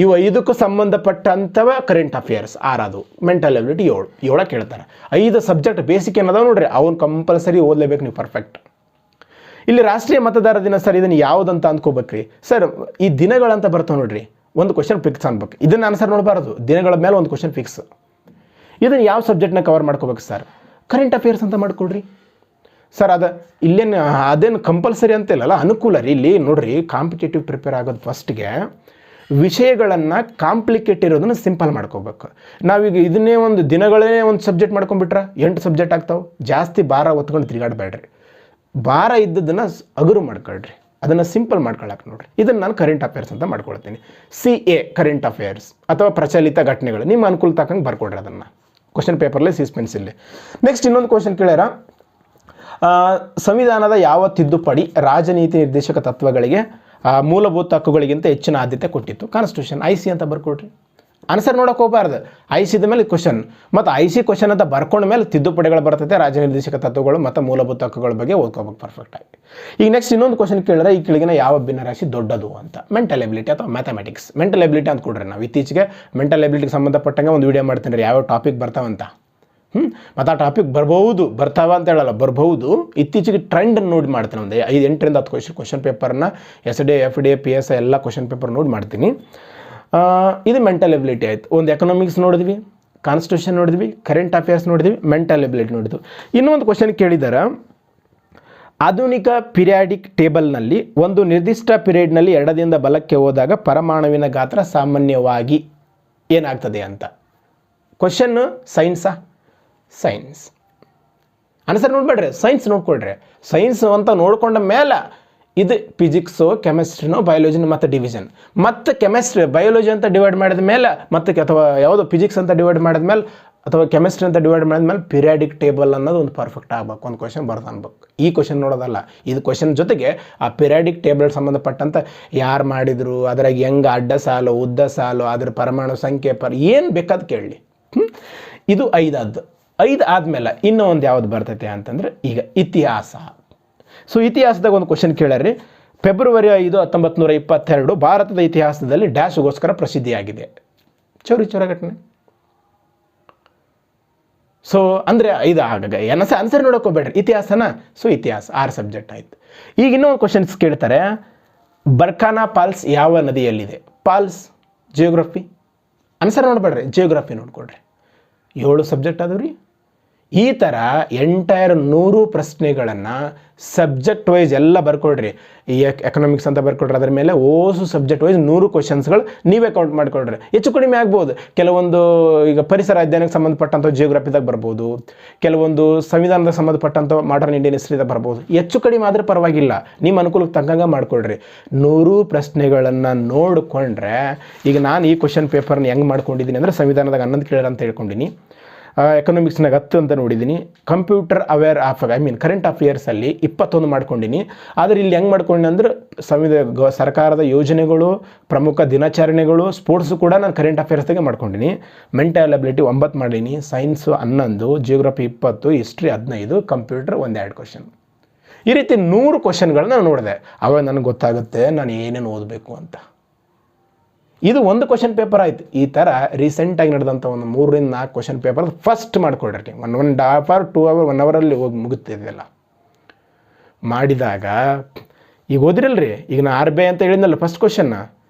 ಇವು 5ಕ್ಕೂ ಸಂಬಂಧಪಟ್ಟಂಥವ ಕರೆಂಟ್ ಅಫೇರ್ಸ್ 6. ಅದು ಮೆಂಟಲ್ ಎಬಿಲಿಟಿ 7 ಕೇಳ್ತಾರೆ. 5 ಸಬ್ಜೆಕ್ಟ್ ಬೇಸಿಕ್ ಏನದಾವ ನೋಡ್ರಿ, ಅವನು ಕಂಪಲ್ಸರಿ ಓದಲೇಬೇಕು ನೀವು ಪರ್ಫೆಕ್ಟ್. ಇಲ್ಲಿ ರಾಷ್ಟ್ರೀಯ ಮತದಾರ ದಿನ ಸರ್, ಇದನ್ನು ಯಾವುದಂತ ಅಂದ್ಕೋಬೇಕ್ರಿ ಸರ್? ಈ ದಿನಗಳಂತ ಬರ್ತಾವೆ ನೋಡ್ರಿ, ಒಂದು ಕ್ವಶನ್ ಫಿಕ್ಸ್ ಅನ್ಬೇಕು. ಇದನ್ನು ಆನ್ಸರ್ ನೋಡಬಾರ್ದು, ದಿನಗಳ ಮೇಲೆ ಒಂದು ಕ್ವಶನ್ ಫಿಕ್ಸ್. ಇದನ್ನು ಯಾವ ಸಬ್ಜೆಕ್ಟ್ನ ಕವರ್ ಮಾಡ್ಕೋಬೇಕು ಸರ್? ಕರೆಂಟ್ ಅಫೇರ್ಸ್ ಅಂತ ಮಾಡ್ಕೊಳ್ರಿ ಸರ್. ಇಲ್ಲೇನು ಅದೇನು ಕಂಪಲ್ಸರಿ ಅಂತಿಲ್ಲಲ್ಲ, ಅನುಕೂಲ ರೀ. ಇಲ್ಲಿ ನೋಡ್ರಿ, ಕಾಂಪಿಟೇಟಿವ್ ಪ್ರಿಪೇರ್ ಆಗೋದು ಫಸ್ಟ್ಗೆ ವಿಷಯಗಳನ್ನು ಕಾಂಪ್ಲಿಕೇಟ್ ಇರೋದನ್ನು ಸಿಂಪಲ್ ಮಾಡ್ಕೋಬೇಕು. ನಾವೀಗ ಇದನ್ನೇ ಒಂದು ದಿನಗಳೇ ಒಂದು ಸಬ್ಜೆಕ್ಟ್ ಮಾಡ್ಕೊಂಡ್ಬಿಟ್ರೆ 8 ಸಬ್ಜೆಕ್ಟ್ ಆಗ್ತಾವೆ. ಜಾಸ್ತಿ ಭಾರ ಹೊತ್ಕೊಂಡು ತಿರುಗಾಡಬೇಡ್ರಿ. ಭಾರ ಇದ್ದದನ್ನು ಅಗುರು ಮಾಡ್ಕೊಳ್ರಿ, ಅದನ್ನು ಸಿಂಪಲ್ ಮಾಡ್ಕೊಳಕ್ಕೆ ನೋಡ್ರಿ. ಇದನ್ನು ನಾನು ಕರೆಂಟ್ ಅಫೇರ್ಸ್ ಅಂತ ಮಾಡ್ಕೊಳ್ತೀನಿ. CA ಕರೆಂಟ್ ಅಫೇರ್ಸ್ ಅಥವಾ ಪ್ರಚಲಿತ ಘಟನೆಗಳು, ನಿಮ್ಮ ಅನುಕೂಲ ತಕ್ಕಂಗೆ ಬರ್ಕೊಡ್ರಿ ಅದನ್ನು ಕ್ವಶನ್ ಪೇಪರ್ಲಿ ಸೀಸ್ ಪೆನ್ಸಿಲ್ಲಿ. ನೆಕ್ಸ್ಟ್ ಇನ್ನೊಂದು ಕ್ವಶನ್ ಕೇಳ್ಯಾರ, ಸಂವಿಧಾನದ ಯಾವ ತಿದ್ದುಪಡಿ ರಾಜನೀತಿ ನಿರ್ದೇಶಕ ತತ್ವಗಳಿಗೆ ಮೂಲಭೂತ ಹಕ್ಕುಗಳಿಗಿಂತ ಹೆಚ್ಚಿನ ಆದ್ಯತೆ ಕೊಟ್ಟಿತ್ತು? ಕಾನ್ಸ್ಟಿಟ್ಯೂಷನ್. IC ಅಂತ ಬರ್ಕೊಡ್ರಿ. ಆನ್ಸರ್ ನೋಡೋಕೆ ಹೋಗಬಾರ್ದು. ICದ ಮೇಲೆ ಕ್ವಶನ್, ಮತ್ತು IC ಕ್ವಶನ್ ಅಂತ ಬರ್ಕೊಂಡ ಮೇಲೆ ತಿದ್ದುಪಡಿಗಳು ಬರ್ತೈತೆ, ರಾಜನಿರ್ದೇಶಕ ತತ್ವಗಳು ಮತ್ತು ಮೂಲಭೂತ ಹಕ್ಕುಗಳ ಬಗ್ಗೆ ಓದ್ಕೋಬೇಕು ಪರ್ಫೆಕ್ಟಾಗಿ. ಈಗ ನೆಕ್ಸ್ಟ್ ಇನ್ನೊಂದು ಕ್ವಶನ್ ಕೇಳಿದ್ರೆ, ಈ ಕೆಳಗಿನ ಯಾವ ಭಿನ್ನರಾಶಿ ದೊಡ್ಡದು ಅಂತ? ಮೆಂಟಲ್ ಎಬಿಲಿಟಿ ಅಥವಾ ಮ್ಯಾಥಮೆಟಿಕ್ಸ್. ಮೆಂಟಲ್ ಎಬಿಲಿಟಿ ಅಂತ ಕೊಡ್ರಿ. ನಾವು ಇತ್ತೀಚೆಗೆ ಮೆಂಟಲ್ ಎಬಿಲಿಟಿಗೆ ಸಂಬಂಧಪಟ್ಟಂಗೆ ಒಂದು ವಿಡಿಯೋ ಮಾಡ್ತೀನಿ ರೀ, ಯಾವ ಟಾಪಿಕ್ ಬರ್ತಾವಂತ. ಮತ್ತು ಆ ಟಾಪಿಕ್ ಬರ್ತಾವ ಅಂತ ಹೇಳಲ್ಲ, ಬರ್ಬೋದು. ಇತ್ತೀಚೆಗೆ ಟ್ರೆಂಡ್ ನೋಡಿ ಮಾಡ್ತೀನಿ. ಒಂದು 8ರಿಂದ 10 ಕ್ವಶನ್ ಪೇಪರ್ನ SDA, FDA, PSI ಎಲ್ಲ ಕ್ವಶನ್ ಪೇಪರ್ ನೋಡಿ ಮಾಡ್ತೀನಿ. ಇದು ಮೆಂಟಲ್ ಎಬಿಲಿಟಿ ಆಯಿತು. ಒಂದು ಎಕನಾಮಿಕ್ಸ್ ನೋಡಿದ್ವಿ, ಕಾನ್ಸ್ಟಿಟ್ಯೂಷನ್ ನೋಡಿದ್ವಿ, ಕರೆಂಟ್ ಅಫೇರ್ಸ್ ನೋಡಿದ್ವಿ, ಮೆಂಟಲ್ ಎಬಿಲಿಟಿ ನೋಡಿದ್ವಿ. ಇನ್ನೊಂದು ಕ್ವಶನ್ ಕೇಳಿದ್ದಾರೆ, ಆಧುನಿಕ ಪಿರಿಯಾಡಿಕ್ ಟೇಬಲ್ನಲ್ಲಿ ಒಂದು ನಿರ್ದಿಷ್ಟ ಪೀರಿಯಡ್ನಲ್ಲಿ ಎಡದಿಂದ ಬಲಕ್ಕೆ ಹೋದಾಗ ಪರಮಾಣುವಿನ ಗಾತ್ರ ಸಾಮಾನ್ಯವಾಗಿ ಏನಾಗ್ತದೆ ಅಂತ. ಕ್ವಶನ್ನು ಸೈನ್ಸಾ? ಸೈನ್ಸ್. ಆನ್ಸರ್ ನೋಡ್ಬೇಡ್ರಿ, ಸೈನ್ಸ್ ನೋಡ್ಕೊಳ್ರಿ. ಸೈನ್ಸ್ ಅಂತ ನೋಡ್ಕೊಂಡ ಮೇಲೆ ಇದು ಫಿಸಿಕ್ಸು, ಕೆಮಿಸ್ಟ್ರಿನೋ, ಬಯಾಲಜಿನೋ ಮತ್ತು ಡಿವಿಷನ್, ಮತ್ತು ಕೆಮಿಸ್ಟ್ರಿ ಬಯಾಲಜಿ ಅಂತ ಡಿವೈಡ್ ಮಾಡಿದ ಮೇಲೆ, ಮತ್ತು ಅಥವಾ ಯಾವುದೋ ಫಿಸಿಕ್ಸ್ ಅಂತ ಡಿವೈಡ್ ಮಾಡಿದ ಮೇಲೆ, ಅಥವಾ ಕೆಮಿಸ್ಟ್ರಿ ಅಂತ ಡಿವೈಡ್ ಮಾಡಿದ್ಮೇಲೆ ಪಿರಿಯಾಡಿಕ್ ಟೇಬಲ್ ಅನ್ನೋದು ಒಂದು ಪರ್ಫೆಕ್ಟ್ ಆಗಬೇಕು. ಒಂದು ಕ್ವಶನ್ ಬರ್ದು ಅನ್ಬೇಕು. ಈ ಕ್ವಶನ್ ನೋಡೋದಲ್ಲ, ಇದು ಕ್ವಶನ್ ಜೊತೆಗೆ ಆ ಪಿರಿಯಾಡಿಕ್ ಟೇಬಲ್ ಸಂಬಂಧಪಟ್ಟಂಥ ಯಾರು ಮಾಡಿದರು, ಅದ್ರಾಗ ಹೆಂಗೆ ಅಡ್ಡ ಸಾಲು, ಉದ್ದ ಸಾಲು, ಅದ್ರ ಪರಮಾಣು ಸಂಖ್ಯೆ ಏನು ಬೇಕಾದ ಕೇಳಲಿ. ಇದು 5 ಆದಮೇಲೆ ಇನ್ನೂ ಒಂದು ಯಾವುದು ಬರ್ತೈತೆ ಅಂತಂದರೆ, ಈಗ ಇತಿಹಾಸ. ಸೊ ಇತಿಹಾಸದಾಗ ಒಂದು ಕ್ವಶನ್ ಕೇಳ್ಯಾರ್ರಿ, ಫೆಬ್ರವರಿ 5, 1922 ಭಾರತದ ಇತಿಹಾಸದಲ್ಲಿ ಡ್ಯಾಶ್ಗೋಸ್ಕರ ಪ್ರಸಿದ್ಧಿಯಾಗಿದೆ. ಚೌರಿ ಚೌರ ಘಟನೆ. ಸೊ ಅಂದರೆ 5 ಆಗಾಗ ಆನ್ಸರ್ ನೋಡೋಕೆ ಹೋಗ್ಬೇಡ್ರಿ, ಇತಿಹಾಸನ. ಸೊ ಇತಿಹಾಸ 6 ಸಬ್ಜೆಕ್ಟ್ ಆಯಿತು. ಈಗ ಇನ್ನೊಂದು ಕ್ವಶನ್ಸ್ ಕೇಳ್ತಾರೆ, ಬರ್ಖಾನಾ ಫಾಲ್ಸ್ ಯಾವ ನದಿಯಲ್ಲಿದೆ? ಫಾಲ್ಸ್. ಜಿಯೋಗ್ರಫಿ. ಆನ್ಸರ್ ನೋಡ್ಬೇಡ್ರಿ, ಜಿಯೋಗ್ರಫಿ ನೋಡ್ಕೊಳ್ರಿ. 7 ಸಬ್ಜೆಕ್ಟ್ ಅದಾವ ರೀ. ಈ ಥರ ಎಂಟೈರ್ 100 ಪ್ರಶ್ನೆಗಳನ್ನು ಸಬ್ಜೆಕ್ಟ್ ವೈಸ್ ಎಲ್ಲ ಬರ್ಕೊಡ್ರಿ. ಈ ಎಕನಾಮಿಕ್ಸ್ ಅಂತ ಬರ್ಕೊಡ್ರಿ, ಅದರ ಮೇಲೆ ಸಬ್ಜೆಕ್ಟ್ ವೈಸ್ 100 ಕ್ವಶನ್ಸ್ಗಳು ನೀವೇ ಕೌಂಟ್ ಮಾಡ್ಕೊಡ್ರಿ. ಹೆಚ್ಚು ಕಡಿಮೆ ಆಗ್ಬೋದು. ಕೆಲವೊಂದು ಈಗ ಪರಿಸರ ಅಧ್ಯಯನಕ್ಕೆ ಸಂಬಂಧಪಟ್ಟಂಥ ಜಿಯೋಗ್ರಫಿದಾಗ ಬರ್ಬೋದು, ಕೆಲವೊಂದು ಸಂವಿಧಾನದಾಗ ಸಂಬಂಧಪಟ್ಟಂಥ ಮಾಡರ್ನ್ ಇಂಡಿಯನ್ ಹಿಸ್ಟ್ರಿದಾಗ ಬರ್ಬೋದು. ಹೆಚ್ಚು ಕಡಿಮೆ ಆದರೆ ಪರವಾಗಿಲ್ಲ, ನಿಮ್ಮ ಅನುಕೂಲಕ್ಕೆ ತಕ್ಕಂಗೆ ಮಾಡ್ಕೊಡ್ರಿ. 100 ಪ್ರಶ್ನೆಗಳನ್ನು ನೋಡಿಕೊಂಡ್ರೆ, ಈಗ ನಾನು ಈ ಕ್ವಶನ್ ಪೇಪರ್ನ ಹೆಂಗೆ ಮಾಡ್ಕೊಂಡಿದ್ದೀನಿ ಅಂದರೆ ಸಂವಿಧಾನದಾಗ 11 ಕೇಳ್ಯಾರ ಅಂತ ಹೇಳ್ಕೊಂಡಿನಿ, ಎಕನಾಮಿಕ್ಸ್ನಾಗ 10 ಅಂತ ನೋಡಿದ್ದೀನಿ, ಕಂಪ್ಯೂಟರ್ ಅವೇರ್ ಕರೆಂಟ್ ಅಫೇರ್ಸಲ್ಲಿ 21 ಮಾಡ್ಕೊಂಡಿನಿ. ಆದರೆ ಇಲ್ಲಿ ಹೆಂಗೆ ಮಾಡ್ಕೊಂಡೆ ಅಂದ್ರೆ ಸರ್ಕಾರದ ಯೋಜನೆಗಳು, ಪ್ರಮುಖ ದಿನಾಚರಣೆಗಳು, ಸ್ಪೋರ್ಟ್ಸು ಕೂಡ ನಾನು ಕರೆಂಟ್ ಅಫೇರ್ಸ್ದಾಗೆ ಮಾಡ್ಕೊಂಡಿನಿ. ಮೆಂಟಲ್ ಅಬಿಲಿಟಿ 9 ಮಾಡೀನಿ, science 11, geography 20, history 15, computer 1-2 question. ಈ ರೀತಿ 100 ಕ್ವಶನ್ಗಳನ್ನ ನಾನು ನೋಡಿದೆ. ಅವಾಗ ನನಗೆ ಗೊತ್ತಾಗುತ್ತೆ ನಾನು ಏನೇನು ಓದಬೇಕು ಅಂತ. ಇದು ಒಂದು ಕ್ವಶನ್ ಪೇಪರ್ ಆಯ್ತು. ಈ ಥರ ರೀಸೆಂಟಾಗಿ ನಡೆದಂಥ ಒಂದು 3-4 ಕ್ವಶನ್ ಪೇಪರ್ ಫಸ್ಟ್ ಮಾಡ್ಕೊಳ್ರಿ. 1.5 hour 2 hour 1 ಅವರಲ್ಲಿ ಹೋಗಿ ಮುಗುತ್ತಿದೆಯಲ್ಲ ಮಾಡಿದಾಗ. ಈಗ ಓದಿರಲ್ರಿ, ಈಗ ನಾನು RBI ಅಂತ ಹೇಳಿದ್ನಲ್ಲ ಫಸ್ಟ್ ಕ್ವಶನ್ನ,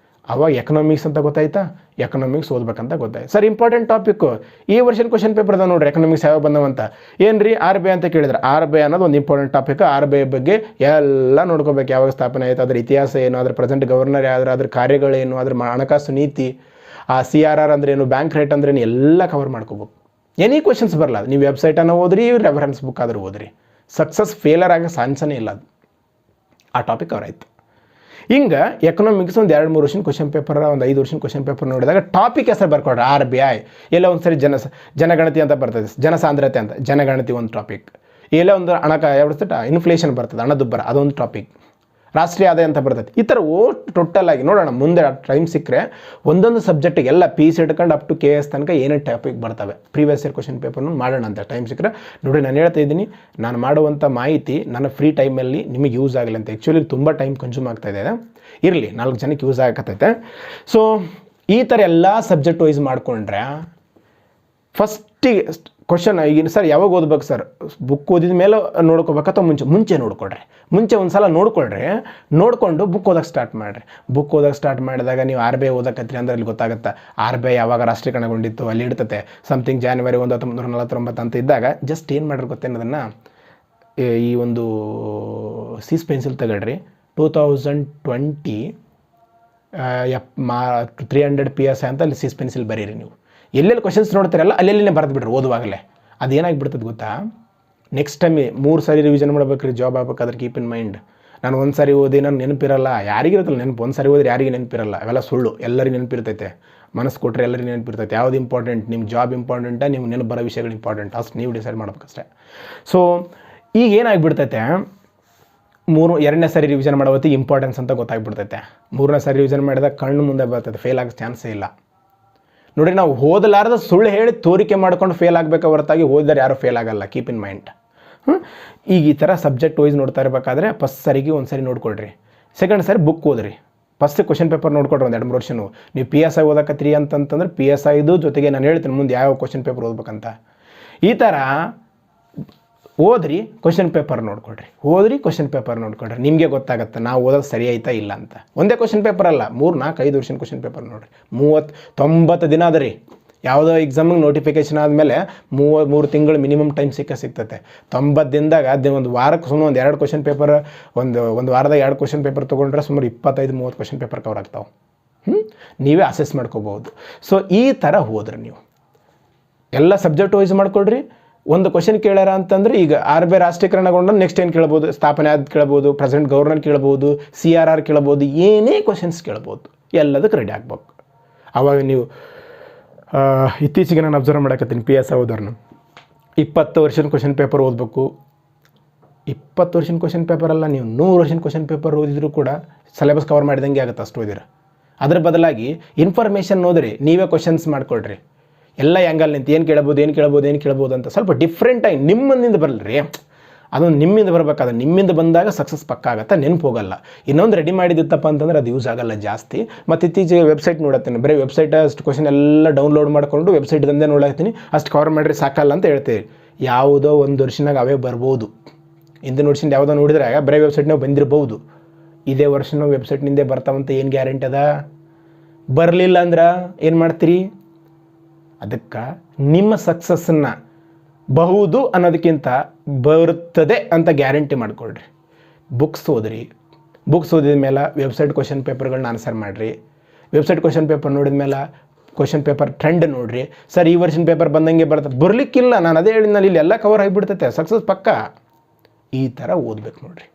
ಅವಾಗ ಎಕನಾಮಿಕ್ಸ್ ಅಂತ ಗೊತ್ತಾಯ್ತಾ, ಎಕನಾಮಿಕ್ಸ್ ಓದ್ಬೇಕಂತ ಗೊತ್ತಾಯ್ತು. ಸರ್ ಇಂಪಾರ್ಟೆಂಟ್ ಟಾಪಿಕ್ಕು ಈ ವರ್ಷದ ಕ್ವಶನ್ ಪೇಪರ್ ಅದ ನೋಡ್ರಿ, ಎಕನಾಮಿಕ್ಸ್ ಯಾವ ಬಂದವಂತ. ಏನು ರೀ RBI ಅಂತ ಕೇಳಿದ್ರೆ, RBI ಅನ್ನೋದು ಒಂದು ಇಂಪಾರ್ಟೆಂಟ್ ಟಾಪಿಕ್. RBI ಬಗ್ಗೆ ಎಲ್ಲ ನೋಡ್ಕೋಬೇಕು, ಯಾವಾಗ ಸ್ಥಾಪನೆ ಆಯಿತು, ಅದ್ರ ಇತಿಹಾಸ ಏನು, ಅದ್ರ ಪ್ರೆಸೆಂಟ್ ಗವರ್ನರ್ ಯಾರು, ಅದ್ರ ಕಾರ್ಯಗಳೇನು, ಅದ್ರ ಹಣಕಾಸು ನೀತಿ, ಆ CRR ಅಂದ್ರೆ ಏನು, ಬ್ಯಾಂಕ್ ರೇಟ್ ಅಂದ್ರೆ ಏನು, ಎಲ್ಲ ಕವರ್ ಮಾಡ್ಕೋಬೇಕು. ಎನಿ ಕ್ವಶನ್ಸ್ ಬರಲ್ಲ. ನೀವು ವೆಬ್ಸೈಟನ್ನು ಓದ್ರಿ, ರೆಫರೆನ್ಸ್ ಬುಕ್ ಆದರೂ ಓದ್ರಿ, ಸಕ್ಸಸ್ ಫೇಲರ್ ಆಗೋ ಚಾನ್ಸನೇ ಇಲ್ಲ. ಅದು ಆ ಟಾಪಿಕ್ ಅವರಾಯ್ತು. ಹಿಂಗೆ ಎಕನಾಮಿಕ್ಸ್ ಒಂದು 2-3 ವರ್ಷದ ಕ್ವಶನ್ ಪೇಪರ್, ಒಂದು 5 ವರ್ಷದ ಕ್ವಶನ್ ಪೇಪರ್ ನೋಡಿದಾಗ ಟಾಪಿಕ್ ಹೆಸರು ಬರ್ಕೊಡ್ರಿ. RBI ಎಲ್ಲ ಒಂದು ಸರಿ ಜನಗಣತಿ ಅಂತ ಬರ್ತದೆ, ಜನಸಾಂದ್ರತೆ ಅಂತ, ಜನಗಣತಿ ಒಂದು ಟಾಪಿಕ್. ಎಲ್ಲ ಒಂದು ಇನ್ಫ್ಲೇಷನ್ ಬರ್ತದೆ, ಹಣದುಬ್ಬರ ಅದೊಂದು ಟಾಪಿಕ್. ರಾಷ್ಟ್ರೀಯ ಆದಾಯ ಅಂತ ಬರ್ತದೆ. ಈ ಥರ ಟೋಟಲ್ ಆಗಿ ನೋಡೋಣ ಮುಂದೆ ಟೈಮ್ ಸಿಕ್ಕರೆ ಒಂದೊಂದು ಸಬ್ಜೆಕ್ಟಿಗೆ ಎಲ್ಲ PC ಹಿಡ್ಕೊಂಡು ಅಪ್ ಟು KS ತನಕ ಏನೇನು ಟಾಪಿಕ್ ಬರ್ತವೆ ಪ್ರೀವಿಯಸ್ ಇಯರ್ ಕ್ವಶನ್ ಪೇಪರ್ನ ಮಾಡೋಣ ಅಂತ ಟೈಮ್ ಸಿಕ್ಕರೆ. ನೋಡಿ, ನಾನು ಹೇಳ್ತಾ ಇದ್ದೀನಿ, ನಾನು ಮಾಡುವಂಥ ಮಾಹಿತಿ ನನ್ನ ಫ್ರೀ ಟೈಮಲ್ಲಿ ನಿಮಗೆ ಯೂಸ್ ಆಗಲಿ ಅಂತ. ಆ್ಯಕ್ಚುಲಿ ತುಂಬ ಟೈಮ್ ಕನ್ಸ್ಯೂಮ್ ಆಗ್ತಾಯಿದೆ, ಇರಲಿ 4 ಜನಕ್ಕೆ ಯೂಸ್ ಆಗತ್ತೈತೆ. ಸೊ ಈ ಥರ ಎಲ್ಲ ಸಬ್ಜೆಕ್ಟ್ ವೈಸ್ ಮಾಡಿಕೊಂಡ್ರೆ ಫಸ್ಟಿಗೆ ಕ್ವಶನ್ ಈಗಿನ ಸರ್ ಯಾವಾಗ ಓದ್ಬೇಕು ಸರ್, ಬುಕ್ ಓದಿದ ಮೇಲೆ ನೋಡ್ಕೋಬೇಕು ಅಥವಾ ಮುಂಚೆ ನೋಡ್ಕೊಳ್ರಿ. ಮುಂಚೆ ಒಂದು ಸಲ ನೋಡಿಕೊಂಡು ಬುಕ್ ಓದೋಕ್ಕೆ ಸ್ಟಾರ್ಟ್ ಮಾಡಿರಿ. ಬುಕ್ ಓದೋಕ್ಕೆ ಸ್ಟಾರ್ಟ್ ಮಾಡಿದಾಗ ನೀವು RBI ಓದಕತ್ರಿ ಅಂದ್ರೆ ಅಲ್ಲಿ ಗೊತ್ತಾಗುತ್ತೆ RBI ಯಾವಾಗ ರಾಷ್ಟ್ರೀಕರಣಗೊಂಡಿತ್ತು, ಅಲ್ಲಿ ಇಡ್ತತೆ ಸಮಥಿಂಗ್ January 1, 1949 ಅಂತ ಇದ್ದಾಗ ಜಸ್ಟ್ ಏನು ಮಾಡಿರಿ ಗೊತ್ತೇನೋದನ್ನು, ಈ ಒಂದು ಸೀಸ್ ಪೆನ್ಸಿಲ್ ತಗೊಳ್ರಿ, 2020 300 PSI ಅಂತ ಅಲ್ಲಿ ಸೀಸ್ ಪೆನ್ಸಿಲ್ ಬರೀರಿ. ನೀವು ಎಲ್ಲೆಲ್ಲಿ ಕ್ವಶನ್ಸ್ ನೋಡ್ತೀರಲ್ಲ ಅಲ್ಲೆಲ್ಲೇ ಬರೆದು ಬಿಡ್ರಿ ಓದುವಾಗಲೇ. ಅದೇನಾಗಿಬಿಡ್ತದೆ ಗೊತ್ತಾ, ನೆಕ್ಸ್ಟ್ ಟೈಮ್ 3 ಸಾರಿ ರಿವಿಷನ್ ಮಾಡ್ಬೇಕ್ರಿ ಜಾಬ್ ಆಗ್ಬೇಕಾದ್ರೆ. ಕೀಪ್ ಇನ್ ಮೈಂಡ್, ನಾನು ಒಂದು ಸಾರಿ ಓದಿ ನಾನು ನೆನಪಿರಲ್ಲ, ಯಾರಿಗಿರುತ್ತಲ್ಲ ನೆನಪು, ಒಂದು ಸಾರಿ ಓದಿ ಯಾರಿಗೆ ನೆನಪಿರಲ್ಲ, ಅವೆಲ್ಲ ಸುಳ್ಳು. ಎಲ್ಲರಿಗೂ ನೆನಪಿರ್ತೈತೆ, ಮನಸ್ಸು ಕೊಟ್ಟರೆ ಎಲ್ಲರಿಗೂ ನೆನಪಿರ್ತೈತೆ. ಯಾವುದು ಇಂಪಾರ್ಟೆಂಟ್, ನಿಮ್ಮ ಜಾಬ್ ಇಂಪಾರ್ಟೆಂಟಾ, ನಿಮ್ಗೆ ನೆನಪು ಬರೋ ವಿಷಯಗಳು ಇಂಪಾರ್ಟೆಂಟ್, ಅಷ್ಟು ನೀವು ಡಿಸೈಡ್ ಮಾಡ್ಬೇಕಷ್ಟೇ. ಸೊ ಈಗ ಏನಾಗಿಬಿಡ್ತೈತೆ, 2ನೇ ಸಾರಿ ರಿವಿಷನ್ ಮಾಡೋ ಹೊತ್ತಿಗೆ ಇಂಪಾರ್ಟೆನ್ಸ್ ಅಂತ ಗೊತ್ತಾಗ್ಬಿಡ್ತೈತೆ. 3ನೇ ಸಾರಿ ರಿವಿಷನ್ ಮಾಡಿದಾಗ ಕಣ್ಣು ಮುಂದೆ ಬರ್ತೈತೆ, ಫೇಲ್ ಆಗೋ ಚಾನ್ಸೇ ಇಲ್ಲ. ನೋಡಿ, ನಾವು ಓದಲಾರ್ದ ಸುಳ್ಳು ಹೇಳಿ ತೋರಿಕೆ ಮಾಡ್ಕೊಂಡು ಫೇಲ್ ಆಗಬೇಕು ಹೊರತಾಗಿ ಓದಿದ್ರೆ ಯಾರೂ ಫೇಲ್ ಆಗಲ್ಲ. Keep in mind. ಈಗ ಈ ಥರ ಸಬ್ಜೆಕ್ಟ್ ವೈಸ್ ನೋಡ್ತಾ ಇರಬೇಕಾದ್ರೆ ಫಸ್ಟ್ ಸರಿಗೆ ಒಂದು ಸರಿ ನೋಡ್ಕೊಳ್ರಿ, ಸೆಕೆಂಡ್ ಸಾರಿ ಬುಕ್ ಓದ್ರಿ. ಫಸ್ಟ್ ಕ್ವಶನ್ ಪೇಪರ್ ನೋಡ್ಕೊಡ್ರಿ ಒಂದು 2-3 ವರ್ಷ. ನೀವು PSI ಓದಕತ್ರಿ ಅಂತಂತಂದ್ರೆ PSIದು ಜೊತೆಗೆ ನಾನು ಹೇಳ್ತೀನಿ ಮುಂದೆ ಯಾವ ಕ್ವಶನ್ ಪೇಪರ್ ಓದ್ಬೇಕಂತ. ಈ ಥರ ಓದ್ರಿ, ಕ್ವಶನ್ ಪೇಪರ್ ನೋಡ್ಕೊಳ್ರಿ, ನಿಮಗೆ ಗೊತ್ತಾಗುತ್ತೆ ನಾವು ಓದೋದು ಸರಿ ಆಯ್ತಾ ಇಲ್ಲ ಅಂತ. ಒಂದೇ ಕ್ವಶನ್ ಪೇಪರ್ ಅಲ್ಲ, 3-4-5 ವರ್ಷದ ಕ್ವಶನ್ ಪೇಪರ್ ನೋಡಿರಿ. 90 ದಿನ ಅದ ರೀ, ಯಾವುದೋ ಎಕ್ಸಾಮಿಗೆ ನೋಟಿಫಿಕೇಶನ್ ಆದಮೇಲೆ 3 ತಿಂಗಳು ಮಿನಿಮಮ್ ಟೈಮ್ ಸಿಗ್ತೈತೆ. 90 ದಿನದಾಗ ಒಂದು ವಾರಕ್ಕೆ ಸುಮ್ಮನೆ ಒಂದು 2 ಕ್ವಶನ್ ಪೇಪರ್, ಒಂದು ವಾರದಾಗ 2 ಕ್ವಶನ್ ಪೇಪರ್ ತೊಗೊಂಡ್ರೆ ಸುಮಾರು 25-30 ಕ್ವಶನ್ ಪೇಪರ್ ಕವರ್ ಆಗ್ತಾವೆ. ನೀವೇ ಅಸೆಸ್ ಮಾಡ್ಕೋಬಹುದು. ಸೊ ಈ ಥರ ಹೋದ್ರಿ ನೀವು ಎಲ್ಲ ಸಬ್ಜೆಕ್ಟ್ ವೈಸ್ ಮಾಡ್ಕೊಳ್ರಿ. ಒಂದು ಕ್ವಶನ್ ಕೇಳ್ಯಾರ ಅಂತಂದ್ರೆ, ಈಗ RBI ರಾಷ್ಟ್ರೀಕರಣಗೊಂಡ ನೆಕ್ಸ್ಟ್ ಏನು ಕೇಳ್ಬೋದು, ಸ್ಥಾಪನೆ ಆದ ಕೇಳ್ಬೋದು, ಪ್ರೆಸಿಡೆಂಟ್ ಗವರ್ನರ್ ಕೇಳ್ಬೋದು, CRR ಕೇಳ್ಬೋದು, ಏನೇ ಕ್ವಶನ್ಸ್ ಕೇಳ್ಬೋದು, ಎಲ್ಲದಕ್ಕೆ ರೆಡಿ ಆಗ್ಬೇಕು. ಆವಾಗ ನೀವು ಇತ್ತೀಚೆಗೆ ನಾನು ಅಬ್ಸರ್ವ್ ಮಾಡಕತ್ತೀನಿ PSI ಓದೋರ್ನ 20 ವರ್ಷದ ಕ್ವಶನ್ ಪೇಪರ್ ಓದಬೇಕು. 20 ವರ್ಷದ ಕ್ವಶನ್ ಪೇಪರ್ ಅಲ್ಲ, ನೀವು 100 ವರ್ಷದ ಕ್ವಶನ್ ಪೇಪರ್ ಓದಿದ್ರು ಕೂಡ ಸಿಲೆಬಸ್ ಕವರ್ ಮಾಡಿದಂಗೆ ಆಗುತ್ತೆ, ಅಷ್ಟು ಓದಿರ. ಅದ್ರ ಬದಲಾಗಿ ಇನ್ಫಾರ್ಮೇಷನ್ ಓದ್ರಿ, ನೀವೇ ಕ್ವಶನ್ಸ್ ಮಾಡ್ಕೊಳ್ರಿ. ಎಲ್ಲ ಆ್ಯಂಗಲ್ ನಿಂತು ಏನು ಕೇಳ್ಬೋದು ಅಂತ ಸ್ವಲ್ಪ ಡಿಫ್ರೆಂಟಾಗಿ ನಿಮ್ಮಿಂದ ಬರಲ್ರಿ. ಅದೊಂದು ನಿಮ್ಮಿಂದ ಬರಬೇಕಾದ್ರೆ, ನಿಮ್ಮಿಂದ ಬಂದಾಗ ಸಕ್ಸಸ್ ಪಕ್ಕ ಆಗುತ್ತೆ, ನೆನಪು ಹೋಗಲ್ಲ. ಇನ್ನೊಂದು ರೆಡಿ ಮಾಡಿದಿತ್ತಪ್ಪ ಅಂತಂದ್ರೆ ಅದು ಯೂಸ್ ಆಗಲ್ಲ ಜಾಸ್ತಿ. ಮತ್ತು ಇತ್ತೀಚೆಗೆ ವೆಬ್ಸೈಟ್ ನೋಡತ್ತೀನಿ, ಬರೀ ವೆಬ್ಸೈಟ್ ಅಷ್ಟು ಕ್ವಶನ್ ಎಲ್ಲ ಡೌನ್ಲೋಡ್ ಮಾಡಿಕೊಂಡು ವೆಬ್ಸೈಟ್ದಂದೇ ನೋಡತ್ತೀನಿ, ಅಷ್ಟು ಕವರ್ ಮಾಡಿರಿ ಸಾಕಲ್ಲ ಅಂತ ಹೇಳ್ತೀವಿ. ಯಾವುದೋ ಒಂದು ವರ್ಷನಾಗ ಅವೇ ಬರ್ಬೋದು. ಹಿಂದಿನ ವರ್ಷದಿಂದ ಯಾವುದೋ ನೋಡಿದ್ರೆ ಬರೀ ವೆಬ್ಸೈಟ್ನಾಗ ಬಂದಿರ್ಬೋದು, ಇದೇ ವರ್ಷನೂ ವೆಬ್ಸೈಟ್ನಿಂದೇ ಬರ್ತಾವಂತ ಏನು ಗ್ಯಾರಂಟಿ ಅದ? ಬರಲಿಲ್ಲ ಅಂದ್ರೆ ಏನು ಮಾಡ್ತೀರಿ? ಅದಕ್ಕೆ ನಿಮ್ಮ ಸಕ್ಸಸ್ಸನ್ನು ಬಹುದು ಅನ್ನೋದಕ್ಕಿಂತ ಬರುತ್ತದೆ ಅಂತ ಗ್ಯಾರಂಟಿ ಮಾಡಿಕೊಡ್ರಿ. ಬುಕ್ಸ್ ಓದ್ರಿ, ಬುಕ್ಸ್ ಓದಿದ ಮೇಲೆ ವೆಬ್ಸೈಟ್ ಕ್ವಶನ್ ಪೇಪರ್ಗಳನ್ನ ಆನ್ಸರ್ ಮಾಡಿರಿ. ವೆಬ್ಸೈಟ್ ಕ್ವಶನ್ ಪೇಪರ್ ನೋಡಿದ ಮೇಲೆ ಕ್ವಶನ್ ಪೇಪರ್ ಟ್ರೆಂಡ್ ನೋಡಿರಿ. ಸರ್ ಈ ವರ್ಷನ ಪೇಪರ್ ಬಂದಂಗೆ ಬರ್ತದೆ, ಬರಲಿಕ್ಕಿಲ್ಲ, ನಾನು ಅದೇ ಹೇಳಿದ್ನಲ್ಲಿ ಇಲ್ಲಿ ಎಲ್ಲ ಕವರ್ ಆಗಿಬಿಡ್ತೈತೆ, ಸಕ್ಸಸ್ ಪಕ್ಕ. ಈ ಥರ ಓದ್ಬೇಕು ನೋಡಿರಿ.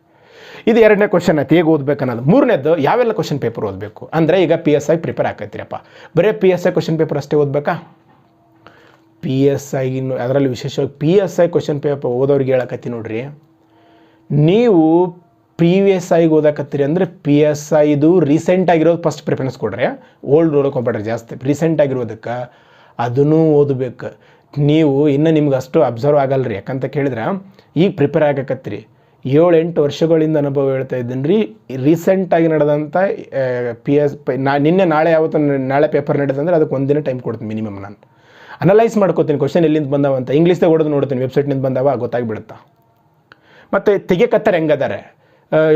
ಇದು ಎರಡನೇ ಕ್ವಶನ್ ಆಯ್ತು, ಹೇಗೆ ಓದ್ಬೇಕು ಅನ್ನೋದು. ಮೂರನೇದು ಯಾವೆಲ್ಲ ಕ್ವಶನ್ ಪೇಪರ್ ಓದಬೇಕು ಅಂದರೆ, ಈಗ PSI ಪ್ರಿಪೇರ್ ಆಕೈತಿರಪ್ಪ, ಬರೀ PSI ಕ್ವಶನ್ ಪೇಪರ್ ಅಷ್ಟೇ ಓದಬೇಕಾ? PSI ಇನ್ನು ಅದರಲ್ಲಿ ವಿಶೇಷವಾಗಿ PSI ಕ್ವಶನ್ ಪೇಪರ್ ಓದೋರಿಗೆ ಹೇಳಕತ್ತಿ ನೋಡ್ರಿ, ನೀವು ಪ್ರೀವಿಯಸ್ ಆಗಿ ಓದಾಕತ್ತೀರಿ ಅಂದರೆ PSIದು ರೀಸೆಂಟ್ ಆಗಿರೋದು ಫಸ್ಟ್ ಪ್ರಿಫರೆನ್ಸ್ ಕೊಡ್ರಿ. ಓಲ್ಡ್ ಓದಕ್ಕೆ ಹೋಗ್ಬೇಡ್ರಿ ಜಾಸ್ತಿ, ರೀಸೆಂಟ್ ಆಗಿರೋದಕ್ಕೆ ಅದನ್ನೂ ಓದಬೇಕು. ನೀವು ಇನ್ನು ನಿಮ್ಗೆ ಅಷ್ಟು ಅಬ್ಸರ್ವ್ ಆಗಲ್ಲ ಯಾಕಂತ ಕೇಳಿದ್ರೆ ಈಗ ಪ್ರಿಪೇರ್ ಆಗಕತ್ತೀರಿ. 7-8 ವರ್ಷಗಳಿಂದ ಅನುಭವ ಹೇಳ್ತಾ ಇದ್ದೀನಿ ರೀ. ರೀಸೆಂಟಾಗಿ ನಡೆದಂಥ ನಿನ್ನೆ ನಾಳೆ ಪೇಪರ್ ನಡೆದಂದ್ರೆ ಅದಕ್ಕೆ ಒಂದಿನ ಟೈಮ್ ಕೊಡ್ತೀನಿ ಮಿನಿಮಮ್. ನಾನು ಅನಲೈಸ್ ಮಾಡ್ಕೋತೀನಿ ಕ್ವಶನ್ ಎಲ್ಲಿಂದ ಬಂದಾವ ಅಂತ, ಇಂಗ್ಲೀಷ್ದಾಗ ಹೊಡೆದು ನೋಡ್ತೀನಿ, ವೆಬ್ಸೈಟ್ನಿಂದ ಬಂದಾವ ಗೊತ್ತಾಗ್ಬಿಡುತ್ತಾ. ಮತ್ತು ತೆಗೆಕತ್ತಾರೆ ಹೆಂಗದಾರೆ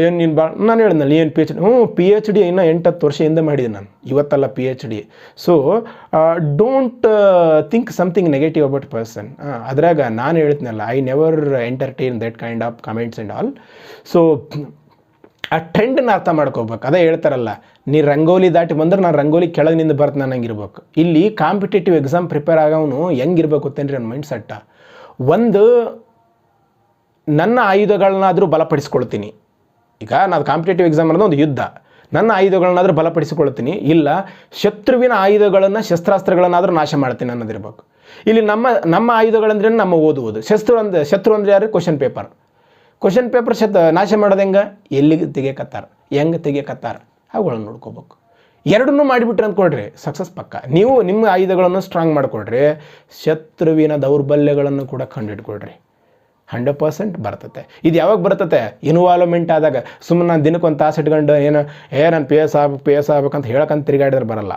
ಏನು ನೀನು ನಾನು ಹೇಳಿದ್ನಲ್ಲ ಏನು PhD ಇನ್ನೂ 8-10 ವರ್ಷದಿಂದ ಮಾಡಿದ್ದೀನಿ ನಾನು, ಇವತ್ತಲ್ಲ PhD. So don't think something negative about person. ಅದ್ರಾಗ ನಾನು ಹೇಳ್ತೀನಲ್ಲ, I never entertain that kind of comments and all. So ಆ ಟ್ರೆಂಡನ್ನ ಅರ್ಥ ಮಾಡ್ಕೋಬೇಕು. ಅದೇ ಹೇಳ್ತಾರಲ್ಲ, ನೀ ರಂಗೋಲಿ ದಾಟಿ ಬಂದ್ರೆ ನಾನು ರಂಗೋಲಿ ಕೆಳಗಿನಿಂದ ಬರ್ತೀನಿ ಅನ್ನಂಗಿರ್ಬೇಕು. ಇಲ್ಲಿ ಕಾಂಪಿಟೇಟಿವ್ ಎಕ್ಸಾಮ್ ಪ್ರಿಪೇರ್ ಆಗೋನು ಹೆಂಗಿರ್ಬೇಕು ಗೊತ್ತೇನ್ರಿ ನನ್ನ ಮೈಂಡ್ ಸೆಟ್ಟ. ಒಂದು, ನನ್ನ ಆಯುಧಗಳನ್ನಾದರೂ ಬಲಪಡಿಸ್ಕೊಳ್ತೀನಿ. ಈಗ ನಾನು ಕಾಂಪಿಟೇಟಿವ್ ಎಕ್ಸಾಮ್ ಅನ್ನೋದು ಒಂದು ಯುದ್ಧ, ನನ್ನ ಆಯುಧಗಳನ್ನಾದರೂ ಬಲಪಡಿಸಿಕೊಳ್ತೀನಿ, ಇಲ್ಲ ಶತ್ರುವಿನ ಆಯುಧಗಳನ್ನು ಶಸ್ತ್ರಾಸ್ತ್ರಗಳನ್ನಾದರೂ ನಾಶ ಮಾಡ್ತೀನಿ ಅನ್ನೋದಿರ್ಬೇಕು. ಇಲ್ಲಿ ನಮ್ಮ ಆಯುಧಗಳಂದ್ರೆ ನಮ್ಮ ಓದುವುದು, ಶತ್ರು ಅಂದರೆ ಯಾರು? ಕ್ವಶನ್ ಪೇಪರ್ ನಾಶ ಮಾಡೋದು ಹೆಂಗೆ? ಎಲ್ಲಿಗೆ ಹೆಂಗೆ ತೆಗಿಯಕತ್ತಾರ ಅವುಗಳನ್ನು ನೋಡ್ಕೋಬೇಕು. ಎರಡನ್ನೂ ಮಾಡಿಬಿಟ್ರೆ ಅಂದ್ಕೊಳ್ರಿ ಸಕ್ಸಸ್ ಪಕ್ಕ. ನೀವು ನಿಮ್ಮ ಆಯುಧಗಳನ್ನು ಸ್ಟ್ರಾಂಗ್ ಮಾಡಿಕೊಡ್ರಿ, ಶತ್ರುವಿನ ದೌರ್ಬಲ್ಯಗಳನ್ನು ಕೂಡ ಕಂಡುಹಿಡ್ಕೊಳ್ರಿ, 100% ಬರ್ತತೆ. ಇದು ಯಾವಾಗ ಬರ್ತತೆ? ಇನ್ವಾಲ್ವ್ಮೆಂಟ್ ಆದಾಗ. ಸುಮ್ಮನೆ ನಾನು ದಿನಕ್ಕೊಂದು ತಾಸು ಇಟ್ಕೊಂಡು ನಾನು PS ಆಗ್ಬೇಕಂತ ಹೇಳಕ್ಕಂತ ತಿರುಗಾಡಿದ್ರೆ ಬರಲ್ಲ.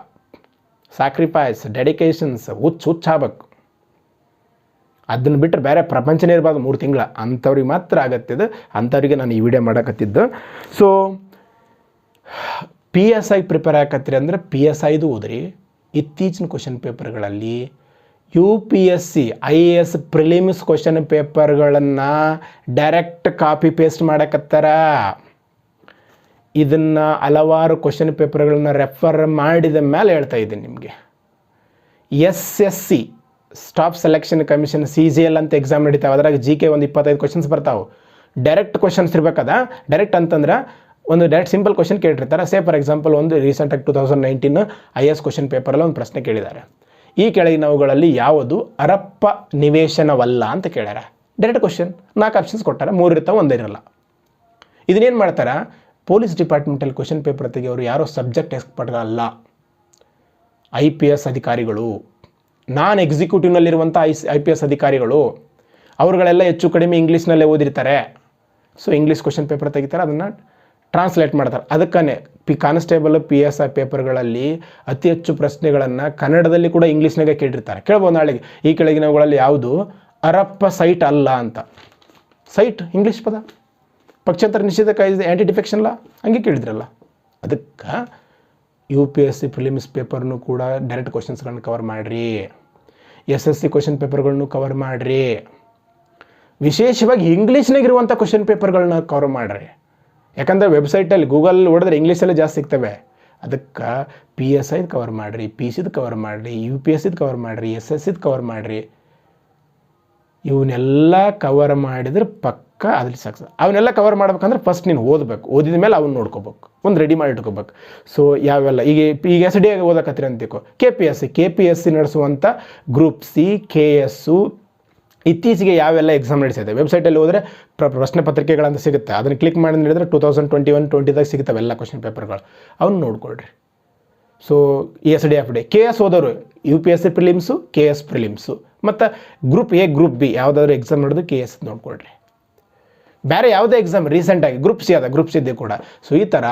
Sacrifice, dedications ಹುಚ್ಚಾಗಬೇಕು. ಅದನ್ನು ಬಿಟ್ಟರೆ ಬೇರೆ ಪ್ರಪಂಚನೇ ಇರಬಾರ್ದು 3 ತಿಂಗಳ. ಅಂಥವ್ರಿಗೆ ಮಾತ್ರ ಆಗತ್ತಿದ್ದು, ಅಂಥವ್ರಿಗೆ ನಾನು ಈ ವಿಡಿಯೋ ಮಾಡಕತ್ತಿದ್ದು. ಸೊ PSI ಪ್ರಿಪೇರ್ ಆಗತ್ತೀರಿ ಅಂದರೆ PSIದು ಓದ್ರಿ. ಇತ್ತೀಚಿನ ಕ್ವಶನ್ ಪೇಪರ್ಗಳಲ್ಲಿ UPSC IAS ಪ್ರಿಲಿಮ್ಸ್ ಕ್ವಶನ್ ಪೇಪರ್ಗಳನ್ನು ಡೈರೆಕ್ಟ್ ಕಾಪಿ ಪೇಸ್ಟ್ ಮಾಡಕತ್ತಾರ. ಇದನ್ನು ಹಲವಾರು ಕ್ವಶನ್ ಪೇಪರ್ಗಳನ್ನ ರೆಫರ್ ಮಾಡಿದ ಮೇಲೆ ಹೇಳ್ತಾ ಇದ್ದೀನಿ ನಿಮಗೆ. SSC staff selection commission CGL ಅಂತ ಎಕ್ಸಾಮ್ ನಡೀತಾವೆ. ಅದ್ರಾಗ GK ಒಂದು 25 ಕ್ವಶನ್ಸ್ ಬರ್ತಾವೆ. Direct questions ಇರ್ಬೇಕದ. ಡೈರೆಕ್ಟ್ ಅಂತಂದ್ರೆ ಒಂದು ಡೈರೆಕ್ಟ್ ಸಿಂಪಲ್ ಕ್ವಶನ್ ಕೇಳಿರ್ತಾರೆ. ಫಾರ್ ಎಕ್ಸಾಂಪಲ್ ಒಂದು ರೀಸೆಂಟಾಗಿ 2019 IAS ಕ್ವಶನ್ ಪೇಪರಲ್ಲಿ ಒಂದು ಪ್ರಶ್ನೆ ಕೇಳಿದ್ದಾರೆ. ಈ ಕೆಳಗಿನವುಗಳಲ್ಲಿ ಯಾವುದು ಹರಪ್ಪ ನಿವೇಶನವಲ್ಲ ಅಂತ ಕೇಳ್ಯಾರ. ಡೈರೆಕ್ಟ್ ಕ್ವಶನ್, 4 ಆಪ್ಷನ್ಸ್ ಕೊಟ್ಟಾರ, 3 ಇರ್ತಾವೆ, 1 ಇರಲ್ಲ. ಇದನ್ನೇನು ಮಾಡ್ತಾರೆ, ಪೊಲೀಸ್ ಡಿಪಾರ್ಟ್ಮೆಂಟಲ್ಲಿ ಕ್ವಶನ್ ಪೇಪರ್ ತೆಗೆಯೋರು ಯಾರೋ ಸಬ್ಜೆಕ್ಟ್ ಎಕ್ಸ್ಪರ್ಟ್ಗಳಲ್ಲ, IPS ಅಧಿಕಾರಿಗಳು, ನಾನ್ ಎಕ್ಸಿಕ್ಯೂಟಿವ್ನಲ್ಲಿರುವಂಥ IPS ಅಧಿಕಾರಿಗಳು. ಅವ್ರುಗಳೆಲ್ಲ ಹೆಚ್ಚು ಕಡಿಮೆ ಇಂಗ್ಲೀಷ್ನಲ್ಲೇ ಓದಿರ್ತಾರೆ. ಸೊ ಇಂಗ್ಲೀಷ್ ಕ್ವಶನ್ ಪೇಪರ್ ತೆಗಿತಾರೆ, ಅದನ್ನು ಟ್ರಾನ್ಸ್ಲೇಟ್ ಮಾಡ್ತಾರೆ. ಅದಕ್ಕೇ ಕಾನ್ಸ್ಟೇಬಲ್ PSI ಪೇಪರ್ಗಳಲ್ಲಿ ಅತಿ ಹೆಚ್ಚು ಪ್ರಶ್ನೆಗಳನ್ನು ಕನ್ನಡದಲ್ಲಿ ಕೂಡ ಇಂಗ್ಲೀಷ್ನಾಗೆ ಕೇಳಿರ್ತಾರೆ. ಕೇಳ್ಬೋದು ನಾಳೆಗೆ, ಈ ಕೆಳಗಿನವುಗಳಲ್ಲಿ ಯಾವುದು ಹರಪ್ಪ ಸೈಟ್ ಅಲ್ಲ ಅಂತ. ಸೈಟ್ ಇಂಗ್ಲೀಷ್ ಪದ, ಪಕ್ಷಾಂತರ ನಿಷೇಧ ಕಾಯ್ದೆ, ಆ್ಯಂಟಿ ಡಿಫೆಕ್ಷನ್ ಲಾ, ಹಂಗೆ ಕೇಳಿದ್ರಲ್ಲ. ಅದಕ್ಕೆ UPSC ಪ್ರಿಲಿಮ್ಸ್ ಪೇಪರ್ನು ಕೂಡ ಡೈರೆಕ್ಟ್ ಕ್ವಶನ್ಸ್ಗಳನ್ನ ಕವರ್ ಮಾಡಿರಿ. SSC ಕ್ವಶನ್ ಪೇಪರ್ಗಳನ್ನು ಕವರ್ ಮಾಡಿರಿ. ವಿಶೇಷವಾಗಿ ಇಂಗ್ಲೀಷ್ನಾಗಿರುವಂಥ ಕ್ವಶನ್ ಪೇಪರ್ಗಳನ್ನ ಕವರ್ ಮಾಡಿರಿ. ಯಾಕಂದರೆ ವೆಬ್ಸೈಟಲ್ಲಿ ಗೂಗಲ್ ಹೊಡೆದ್ರೆ ಇಂಗ್ಲೀಷಲ್ಲೇ ಜಾಸ್ತಿ ಸಿಗ್ತವೆ. ಅದಕ್ಕೆ PSI ಕವರ್ ಮಾಡಿರಿ, PCದು ಕವರ್ ಮಾಡಿರಿ, UPSCದು ಕವರ್ ಮಾಡಿರಿ, SSCದು ಕವರ್ ಮಾಡಿರಿ. ಇವನ್ನೆಲ್ಲ ಕವರ್ ಮಾಡಿದ್ರೆ ಪಕ್ಕ ಅದ್ರಲ್ಲಿ ಸಕ್ಸಸ್. ಅವನ್ನೆಲ್ಲ ಕವರ್ ಮಾಡ್ಬೇಕಂದ್ರೆ ಫಸ್ಟ್ ನೀನು ಓದಬೇಕು. ಓದಿದ ಮೇಲೆ ಅವನ್ನ ನೋಡ್ಕೋಬೇಕು, ಒಂದು ರೆಡಿ ಮಾಡಿ ಇಟ್ಕೋಬೇಕು. ಸೊ ಯಾವೆಲ್ಲ ಈಗ SD ಓದಕತ್ತೀರಿ ಅಂತಿಕೋ, KPSC ನಡೆಸುವಂಥ ಗ್ರೂಪ್ C, KS ಇತ್ತೀಚೆಗೆ ಯಾವೆಲ್ಲ ಎಕ್ಸಾಮ್ ನಡೆಸಿದೆ ವೆಬ್ಸೈಟಲ್ಲಿ ಹೋದರೆ ಪ್ರಶ್ನೆ ಪತ್ರಿಕೆಗಳಂತ ಸಿಗುತ್ತೆ. ಅದನ್ನು ಕ್ಲಿಕ್ ಮಾಡಿ ನೋಡಿದ್ರೆ 2021-20 ಸಿಗುತ್ತವೆ ಎಲ್ಲ ಕ್ವಶನ್ ಪೇಪರ್ಗಳು, ಅವನ್ನ ನೋಡ್ಕೊಳ್ರಿ. ಸೊ SDFD KS ಓದೋರು UPSC ಪ್ರಿಲಿಮ್ಸು, KS ಪ್ರಿಲಿಮ್ಸು, ಮತ್ತು ಗ್ರೂಪ್ A, ಗ್ರೂಪ್ B ಯಾವುದಾದ್ರು ಎಕ್ಸಾಮ್ ನೋಡಿದ್ರೆ KS ನೋಡ್ಕೊಳ್ರಿ. ಬೇರೆ ಯಾವುದೇ ಎಕ್ಸಾಮ್ ರೀಸೆಂಟಾಗಿ ಗ್ರೂಪ್ C ಇದೆ ಕೂಡ. ಸೊ ಈ ಥರ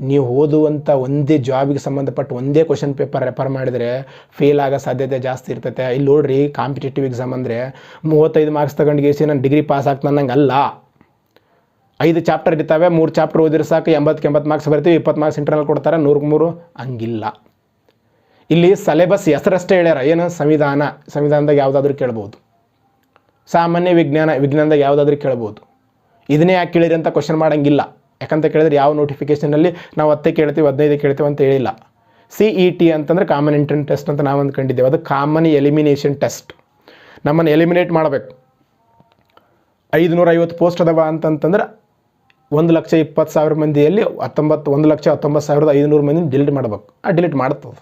ನೀವು ಓದುವಂಥ ಒಂದೇ ಜಾಬಿಗೆ ಸಂಬಂಧಪಟ್ಟ ಒಂದೇ ಕ್ವಶನ್ ಪೇಪರ್ ರೆಫರ್ ಮಾಡಿದರೆ ಫೇಲ್ ಆಗೋ ಸಾಧ್ಯತೆ ಜಾಸ್ತಿ ಇರ್ತೈತೆ. ಇಲ್ಲಿ ನೋಡ್ರಿ, ಕಾಂಪಿಟೇಟಿವ್ ಎಕ್ಸಾಮ್ ಅಂದರೆ 35 ಮಾರ್ಕ್ಸ್ ತಗೊಂಡು ನಾನು ಡಿಗ್ರಿ ಪಾಸ್ ಆಗ್ತಾನೆ ನಂಗೆ ಅಲ್ಲ. 5 ಚಾಪ್ಟರ್ ಇರ್ತವೆ, 3 ಚಾಪ್ಟರ್ ಓದಿದ್ರೆ ಸಾಕು, 80 ಮಾರ್ಕ್ಸ್ ಬರ್ತೀವಿ, 20 ಮಾರ್ಕ್ಸ್ ಇಂಟರ್ನಲ್ ಕೊಡ್ತಾರೆ, 100 ಹಂಗಿಲ್ಲ. ಇಲ್ಲಿ ಸಿಲೆಬಸ್ ಹೆಸರಷ್ಟೇ ಹೇಳ್ಯಾರ, ಏನು ಸಂವಿಧಾನದಾಗ ಯಾವುದಾದ್ರೂ ಕೇಳ್ಬೋದು. ಸಾಮಾನ್ಯ ವಿಜ್ಞಾನದಾಗ ಯಾವುದಾದ್ರೂ ಕೇಳ್ಬೋದು. ಇದನ್ನೇ ಯಾಕೆ ಕೇಳಿರಿ ಅಂತ ಕ್ವಶನ್ ಮಾಡೋಂಗಿಲ್ಲ. ಯಾಕಂತ ಕೇಳಿದ್ರೆ ಯಾವ ನೋಟಿಫಿಕೇಷನಲ್ಲಿ ನಾವು 10 ಕೇಳ್ತೀವಿ 15 ಕೇಳ್ತೀವಿ ಅಂತ ಹೇಳಿಲ್ಲ. CET ಅಂತಂದರೆ ಕಾಮನ್ ಎಂಟ್ರೆನ್ಸ್ ಟೆಸ್ಟ್ ಅಂತ ನಾವು ಅಂದ್ಕೊಂಡಿದ್ದೇವೆ. ಅದು ಕಾಮನ್ ಎಲಿಮಿನೇಷನ್ ಟೆಸ್ಟ್. ನಮ್ಮನ್ನು ಎಲಿಮಿನೇಟ್ ಮಾಡಬೇಕು. 550 ಪೋಸ್ಟ್ ಅದಾವ ಅಂತಂತಂದ್ರೆ 1,20,000 ಮಂದಿಯಲ್ಲಿ 1,19,500 ಮಂದಿ ಡಿಲೀಟ್ ಮಾಡಬೇಕು. ಡಿಲೀಟ್ ಮಾಡ್ತದೆ.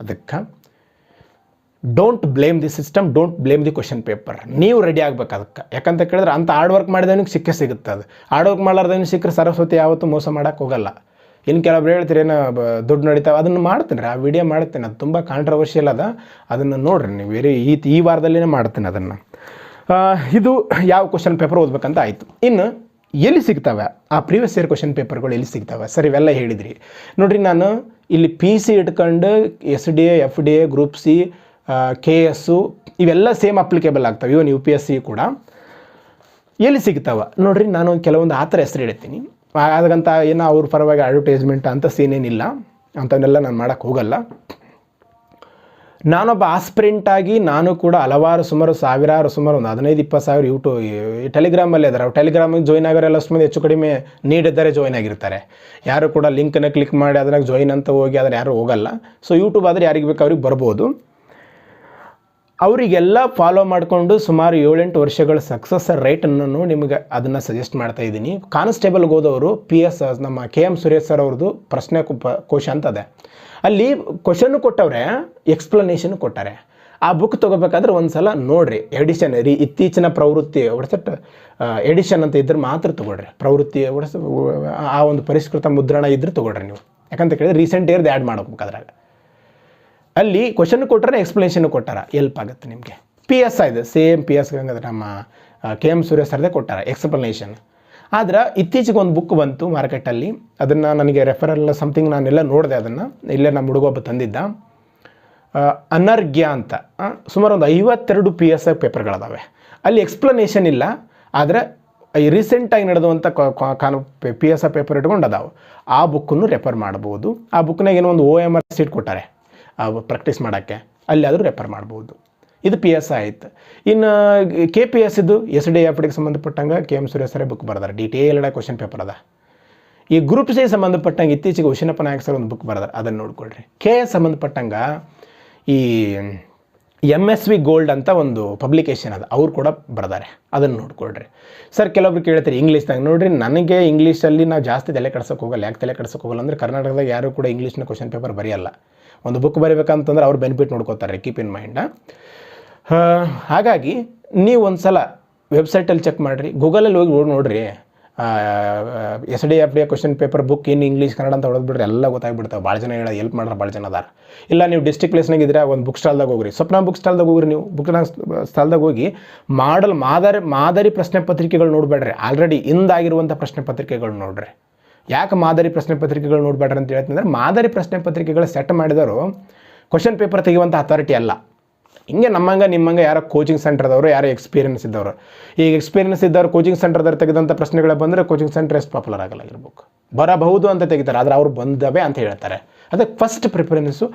ಅದಕ್ಕೆ don't blame the system, don't blame the question paper. ನೀವು ರೆಡಿ ಆಗ್ಬೇಕು ಅದಕ್ಕೆ. ಯಾಕಂತ ಕೇಳಿದ್ರೆ ಅಂಥ ಹಾರ್ಡ್ ವರ್ಕ್ ಮಾಡಿದವನಿಗೆ ಸಿಗುತ್ತೆ. ಅದು ಹಾರ್ಡ್ ವರ್ಕ್ ಮಾಡಲಾರ್ದವನಿಗೆ ಸಿಕ್ಕರೆ ಸರಸ್ವತಿ ಯಾವತ್ತೂ ಮೋಸ ಮಾಡೋಕ್ಕೆ ಹೋಗಲ್ಲ. ಇನ್ನು ಕೆಲವೊಬ್ರು ಹೇಳ್ತೀರಿ ಏನೋ ದುಡ್ಡು ನಡೀತಾವೆ, ಅದನ್ನು ಮಾಡ್ತೀನಿ ರೀ, ಆ ವಿಡಿಯೋ ಮಾಡ್ತೀನಿ. ಅದು ತುಂಬ ಕಾಂಟ್ರವರ್ಷಿಯಲ್ ಅದ, ಅದನ್ನು ನೋಡಿರಿ ನೀವು. ಈ ವಾರದಲ್ಲೇ ಮಾಡ್ತೀನಿ ಅದನ್ನು. ಇದು ಯಾವ ಕ್ವಶನ್ ಪೇಪರ್ ಓದ್ಬೇಕಂತ ಆಯಿತು. ಇನ್ನು ಎಲ್ಲಿ ಸಿಗ್ತವೆ ಆ ಪ್ರೀವಿಯಸ್ ಇಯರ್ ಕ್ವಶನ್ ಪೇಪರ್ಗಳು ಎಲ್ಲಿ ಸಿಗ್ತವೆ ಸರ್, ಇವೆಲ್ಲ ಹೇಳಿದ್ರಿ. ನೋಡಿರಿ, ನಾನು ಇಲ್ಲಿ PC ಇಟ್ಕೊಂಡು SDA FDA group C KS ಇವೆಲ್ಲ ಸೇಮ್ ಅಪ್ಲಿಕೇಬಲ್ ಆಗ್ತವೆ. ಇವನ್ UPSC ಕೂಡ ಎಲ್ಲಿ ಸಿಗ್ತಾವೆ ನೋಡಿರಿ. ನಾನು ಕೆಲವೊಂದು ಆ ಥರ ಹೆಸರು ಹೇಳ್ತೀನಿ. ಅದಕ್ಕಂತ ಏನೋ ಅವ್ರ ಪರವಾಗಿ ಅಡ್ವರ್ಟೈಸ್ಮೆಂಟ್ ಅಂತ ಸೀನೇನಿಲ್ಲ, ಅಂಥವನ್ನೆಲ್ಲ ನಾನು ಮಾಡೋಕ್ಕೆ ಹೋಗಲ್ಲ. ನಾನೊಬ್ಬ ಆಸ್ಪಿರೆಂಟಾಗಿ ನಾನು ಕೂಡ ಸುಮಾರು ಒಂದು 15-20 ಸಾವಿರ ಟೆಲಿಗ್ರಾಮಲ್ಲೇ ಇದ್ದಾರೆ. ಟೆಲಿಗ್ರಾಮಿಗೆ ಜಾಯ್ನ್ ಆಗೋರೆಲ್ಲ ಅಷ್ಟು ಮಂದಿ ಹೆಚ್ಚು ಕಡಿಮೆ ನೀಡಿದ್ದಾರೆ, ಜಾಯ್ನ್ ಆಗಿರ್ತಾರೆ. ಯಾರು ಕೂಡ ಲಿಂಕನ್ನು ಕ್ಲಿಕ್ ಮಾಡಿ ಅದ್ರಾಗ ಜಾಯ್ನ್ ಅಂತ ಹೋಗಿ ಆದರೆ ಯಾರು ಹೋಗಲ್ಲ. ಸೊ ಯೂಟ್ಯೂಬ್ ಆದರೆ ಯಾರಿಗೆ ಬೇಕು ಅವ್ರಿಗೆ ಬರ್ಬೋದು. ಅವರಿಗೆಲ್ಲ ಫಾಲೋ ಮಾಡಿಕೊಂಡು ಸುಮಾರು 7-8 ವರ್ಷಗಳ ಸಕ್ಸಸ್ ರೇಟನ್ನು ನಿಮಗೆ ಅದನ್ನು ಸಜೆಸ್ಟ್ ಮಾಡ್ತಾ ಇದ್ದೀನಿ. ಕಾನ್ಸ್ಟೇಬಲ್ಗೆ ಹೋದವರು PS ನಮ್ಮ KM ಸುರೇಶ್ ಸರ್ ಅವ್ರದ್ದು ಪ್ರಶ್ನೆ ಕೋಶ ಅಂತದೆ. ಅಲ್ಲಿ ಕ್ವಶನ್ನು ಕೊಟ್ಟವ್ರೆ, ಎಕ್ಸ್ಪ್ಲನೇಷನ್ ಕೊಟ್ಟಾರೆ. ಆ ಬುಕ್ ತೊಗೋಬೇಕಾದ್ರೆ ಒಂದು ಸಲ ನೋಡಿರಿ. ಎಡಿಷನ್ ಇತ್ತೀಚಿನ ಪ್ರವೃತ್ತಿ ಎಡಿಷನ್ ಅಂತ ಇದ್ರೆ ಮಾತ್ರ ತೊಗೊಳ್ರಿ. ಪ್ರವೃತ್ತಿ ಆ ಒಂದು ಪರಿಷ್ಕೃತ ಮುದ್ರಣ ಇದ್ರೆ ತೊಗೊಳ್ರಿ ನೀವು. ಯಾಕಂತ ಕೇಳಿದ್ರೆ ರೀಸೆಂಟ್ ಇಯರ್ದು ಆ್ಯಡ್ ಮಾಡ್ಬೇಕು ಅದ್ರಾಗ. ಅಲ್ಲಿ ಕ್ವಶನ್ ಕೊಟ್ಟರೆ ಎಕ್ಸ್ಪ್ಲನೇಷನ್ ಕೊಟ್ಟಾರ, ಎಲ್ಪ್ ಆಗುತ್ತೆ ನಿಮಗೆ. PS ಇದೆ ಸೇಮ್ PS ಹಂಗಂದ್ರೆ ನಮ್ಮ KM ಸುರೇಶ್ ಸರ್ದೇ ಕೊಟ್ಟಾರ ಎಕ್ಸ್ಪ್ಲನೇಷನ್. ಆದ್ರೆ ಇತ್ತೀಚೆಗೆ ಒಂದು ಬುಕ್ ಬಂತು ಮಾರ್ಕೆಟಲ್ಲಿ, ಅದನ್ನು ನನಗೆ ರೆಫರಲ್ ಸಮಥಿಂಗ್ ನಾನೆಲ್ಲ ನೋಡಿದೆ. ಅದನ್ನು ಇಲ್ಲೇ ನಮ್ಮ ಹುಡುಗೊಬ್ಬ ತಂದಿದ್ದ. ಅನರ್ಘ್ಯ ಅಂತ ಸುಮಾರು ಒಂದು 52 PS ಪೇಪರ್ಗಳದಾವೆ. ಅಲ್ಲಿ ಎಕ್ಸ್ಪ್ಲನೇಷನ್ ಇಲ್ಲ, ಆದರೆ ಈ ರೀಸೆಂಟಾಗಿ ನಡೆದುವಂಥ PS ಪೇಪರ್ ಇಟ್ಕೊಂಡು ಅದಾವೆ. ಆ ಬುಕ್ಕನ್ನು ರೆಫರ್ ಮಾಡ್ಬೋದು. ಆ ಬುಕ್ನಾಗ ಏನೋ ಒಂದು OMR ಸೀಟ್ ಕೊಟ್ಟಾರೆ ಪ್ರಾಕ್ಟೀಸ್ ಮಾಡೋಕ್ಕೆ, ಅಲ್ಲಿ ಆದರೂ ರೆಫರ್ ಮಾಡ್ಬೋದು. ಇದು PS ಆಯಿತು. ಇನ್ನು KPS ಇದು SDA FDಗೆ ಸಂಬಂಧಪಟ್ಟಂಗೆ KM ಸುರೇಶ್ ಸರೇ ಬುಕ್ ಬರ್ದಾರೆ. ಡೀಟೇಲ್ಡ್ ಕ್ವಶನ್ ಪೇಪರ್ ಅದ. ಈ ಗ್ರೂಪ್ C ಸಂಬಂಧಪಟ್ಟಂಗೆ ಇತ್ತೀಚೆಗೆ ಉಷಿನಪ್ಪ ನಾಯಕ್ ಸರ್ ಒಂದು ಬುಕ್ ಬರ್ದಾರೆ, ಅದನ್ನು ನೋಡ್ಕೊಳ್ರಿ. KS ಸಂಬಂಧಪಟ್ಟಂಗೆ ಈ MSV ಗೋಲ್ಡ್ ಅಂತ ಒಂದು ಪಬ್ಲಿಕೇಶನ್ ಅದ, ಅವ್ರು ಕೂಡ ಬರ್ದಾರೆ, ಅದನ್ನು ನೋಡ್ಕೊಳ್ರಿ. ಸರ್ ಕೆಲವೊಬ್ರು ಕೇಳ್ತಾರೆ ಇಂಗ್ಲೀಷ್ದಾಗ. ನೋಡಿರಿ, ನನಗೆ ಇಂಗ್ಲೀಷಲ್ಲಿ ನಾವು ಜಾಸ್ತಿ ತಲೆ ಕೆಡ್ಸೋಕೆ ಹೋಗಲ್ಲ. ಯಾಕೆ ತಲೆ ಕೆಡ್ಸೋಕೆ ಹೋಗಲ್ಲ ಅಂದರೆ ಕರ್ನಾಟಕದಾಗ ಯಾರು ಕೂಡ ಇಂಗ್ಲೀಷ್ನ ಕ್ವಶನ್ ಪೇಪರ್ ಬರೆಯಲ್ಲ. ಒಂದು ಬುಕ್ ಬರೀಬೇಕಂತಂದ್ರೆ ಅವ್ರು ಬೆನಿಫಿಟ್ ನೋಡ್ಕೋತಾರೆ, ಕೀಪ್ ಇನ್ ಮೈಂಡ. ಹಾಗಾಗಿ ನೀವು ಒಂದು ಸಲ ವೆಬ್ಸೈಟಲ್ಲಿ ಚೆಕ್ ಮಾಡಿರಿ, ಗೂಗಲಲ್ಲಿ ಹೋಗಿ ನೋಡಿರಿ. SDA FDA question paper book in English Kannada ಅಂತ ಹೊಡೆದ್ಬಿಟ್ರೆ ಎಲ್ಲ ಗೊತ್ತಾಗ್ಬಿಡ್ತಾವೆ. ಭಾಳ ಜನ ಹೇಳೋ ಹೆಲ್ಪ್ ಮಾಡ್ರೆ ಭಾಳ ಜನ ಅದಾರ. ಇಲ್ಲ ನೀವು ಡಿಸ್ಟ್ರಿಕ್ಟ್ ಪ್ಲೇಸ್ನಾಗ ಇದ್ರೆ ಒಂದು ಬುಕ್ ಸ್ಟಾಲ್ದಾಗ ಹೋಗ್ರಿ, ಸ್ವಪ್ನ ಬುಕ್ ಸ್ಟಾಲ್ದಾಗ ಹೋಗ್ರಿ. ನೀವು ಬುಕ್ ಸ್ಟಾಲ್ದಾಗ ಹೋಗಿ ಮಾದರಿ ಪ್ರಶ್ನೆ ಪತ್ರಿಕೆಗಳು ನೋಡಬೇಡ್ರಿ, ಆಲ್ರೆಡಿ ಇಂದಾಗಿರುವಂಥ ಪ್ರಶ್ನೆ ಪತ್ರಿಕೆಗಳು ನೋಡ್ರಿ. ಯಾಕೆ ಮಾದರಿ ಪ್ರಶ್ನೆ ಪತ್ರಿಕೆಗಳು ನೋಡಬೇಡ್ರಿ ಅಂತ ಹೇಳ್ತಂದ್ರೆ, ಮಾದರಿ ಪ್ರಶ್ನೆ ಪತ್ರಿಕೆಗಳು ಸೆಟ್ ಮಾಡಿದವರು ಕ್ವಶನ್ ಪೇಪರ್ ತೆಗೆಯುವಂಥ ಅಥಾರಿಟಿ ಅಲ್ಲ. ಹಿಂಗೆ ನಿಮ್ಮಂಗೆ ಯಾರೋ ಕೋಚಿಂಗ್ ಸೆಂಟರ್ದವರು, ಯಾರೋ ಎಕ್ಸ್ಪೀರಿಯನ್ಸ್ ಇದ್ದವರು. ಈಗ ಎಕ್ಸ್ಪೀರಿಯನ್ಸ್ ಇದ್ದವರು ಕೋಚಿಂಗ್ ಸೆಂಟರ್ದವ್ರು ತೆಗೆದಂಥ ಪ್ರಶ್ನೆಗಳು ಬಂದರೆ ಕೋಚಿಂಗ್ ಸೆಂಟರ್ ಎಷ್ಟು ಪಾಪ್ಯುಲರ್ ಆಗಲಾಗಿರ್ಬೇಕು, ಬರಬಹುದು ಅಂತ ತೆಗಿತಾರೆ. ಆದರೆ ಅವ್ರು ಬಂದವೆ ಅಂತ ಹೇಳ್ತಾರೆ. ಅದಕ್ಕೆ ಫಸ್ಟ್ ಪ್ರಿಫರೆನ್ಸು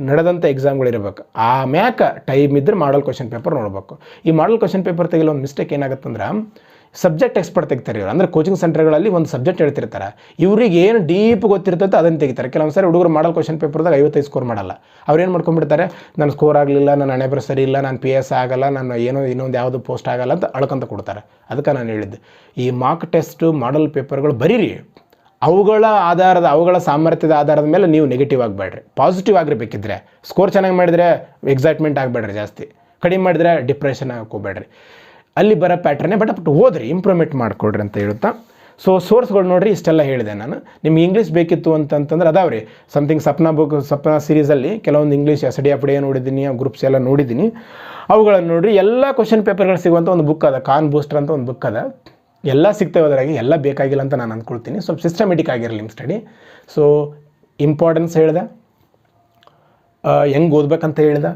ನಡೆದಂಥ ಎಕ್ಸಾಮ್ಗಳಿರಬೇಕು. ಆಮ್ಯಾಕ ಟೈಮ್ ಇದ್ದರೆ ಮಾಡಲ್ ಕ್ವಶನ್ ಪೇಪರ್ ನೋಡಬೇಕು. ಈ ಮಾಡಲ್ ಕ್ವಶನ್ ಪೇಪರ್ ತೆಗೆಯಲು ಒಂದು ಮಿಸ್ಟೇಕ್ ಏನಾಗುತ್ತಂದ್ರೆ, ಸಬ್ಜೆಕ್ಟ್ ಎಕ್ಸ್ಪರ್ಟ್ ತೆಗಿತಾರೆ ಇವರು. ಅಂದರೆ ಕೋಚಿಂಗ್ ಸೆಂಟರ್ಗಳಲ್ಲಿ ಒಂದು ಸಬ್ಜೆಕ್ಟ್ ಹೇಳ್ತಿರ್ತಾರೆ, ಇವ್ರಿಗೆ ಏನು ಡೀಪ್ ಗೊತ್ತಿರ್ತೈತೆ ಅದನ್ನು ತೆಗಿತಾರೆ. ಕೆಲವೊಂದು ಸಾರಿ ಹುಡುಗರು ಮಾಡಲ್ ಕ್ವಶನ್ ಪೇಪರ್ದಾಗ 55 ಸ್ಕೋರ್ ಮಾಡಲ್ಲ. ಅವ್ರೇನು ಮಾಡ್ಕೊಂಡ್ಬಿಡ್ತಾರೆ, ನನ್ನ ಸ್ಕೋರ್ ಆಗಲಿಲ್ಲ, ನನ್ನ ಹಣೆ ಬರ ಸರಿ ಇಲ್ಲ, ನಾನು PS ಆಗಲ್ಲ, ನಾನು ಇನ್ನೊಂದು ಯಾವುದು ಪೋಸ್ಟ್ ಆಗಲ್ಲ ಅಂತ ಅಳ್ಕೊಂತ ಕೊಡ್ತಾರೆ. ಅದಕ್ಕೆ ನಾನು ಹೇಳಿದ್ದೆ, ಈ ಮಾರ್ಕ್ ಟೆಸ್ಟು ಮಾಡಲ್ ಪೇಪರ್ಗಳು ಬರೀರಿ. ಅವುಗಳ ಸಾಮರ್ಥ್ಯದ ಆಧಾರದ ಮೇಲೆ ನೀವು ನೆಗೆಟಿವ್ ಆಗಬೇಡ್ರಿ, ಪಾಸಿಟಿವ್ ಆಗಿರಬೇಕಿದ್ರೆ. ಸ್ಕೋರ್ ಚೆನ್ನಾಗಿ ಮಾಡಿದರೆ ಎಕ್ಸೈಟ್ಮೆಂಟ್ ಆಗಬೇಡ್ರಿ, ಜಾಸ್ತಿ ಕಡಿಮೆ ಮಾಡಿದರೆ ಡಿಪ್ರೆಷನ್ ಹಾಕೋಬೇಡ್ರಿ. ಅಲ್ಲಿ ಬರೋ ಪ್ಯಾಟ್ರನ್ನೇ ಬಟ್ ಓದ್ರಿ, ಇಂಪ್ರೂವ್ಮೆಂಟ್ ಮಾಡಿಕೊಡ್ರಿ ಅಂತ ಹೇಳುತ್ತಾ. ಸೊ ಸೋರ್ಸ್ಗಳು ನೋಡಿರಿ, ಇಷ್ಟೆಲ್ಲ ಹೇಳಿದೆ ನಾನು. ನಿಮ್ಗೆ ಇಂಗ್ಲೀಷ್ ಬೇಕಿತ್ತು ಅಂತಂತಂದ್ರೆ ಅದಾವ್ರಿ ಸಮಥಿಂಗ್ ಸಪ್ನ ಸೀರೀಸಲ್ಲಿ ಕೆಲವೊಂದು ಇಂಗ್ಲೀಷ್ SDA FDA ನೋಡಿದ್ದೀನಿ, ಗ್ರೂಪ್ಸ್ ಎಲ್ಲ ನೋಡಿದ್ದೀನಿ. ಅವುಗಳನ್ನು ನೋಡಿರಿ. ಎಲ್ಲ ಕ್ವಶನ್ ಪೇಪರ್ಗಳು ಸಿಗುವಂಥ ಒಂದು ಬುಕ್ ಅದ, ಕಾನ್ ಬೂಸ್ಟರ್ ಅಂತ ಒಂದು ಬುಕ್ ಅದ. ಎಲ್ಲ ಸಿಗ್ತವೆ ಅದರಾಗಿ, ಎಲ್ಲ ಬೇಕಾಗಿಲ್ಲ ಅಂತ ನಾನು ಅಂದ್ಕೊಳ್ತೀನಿ. ಸ್ವಲ್ಪ ಸಿಸ್ಟಮೆಟಿಕ್ ಆಗಿರಲಿ ನಿಮ್ಮ ಸ್ಟಡಿ. ಸೊ ಇಂಪಾರ್ಟೆನ್ಸ್ ಹೇಳ್ದೆ, ಹೆಂಗೆ ಓದ್ಬೇಕಂತ ಹೇಳ್ದೆ,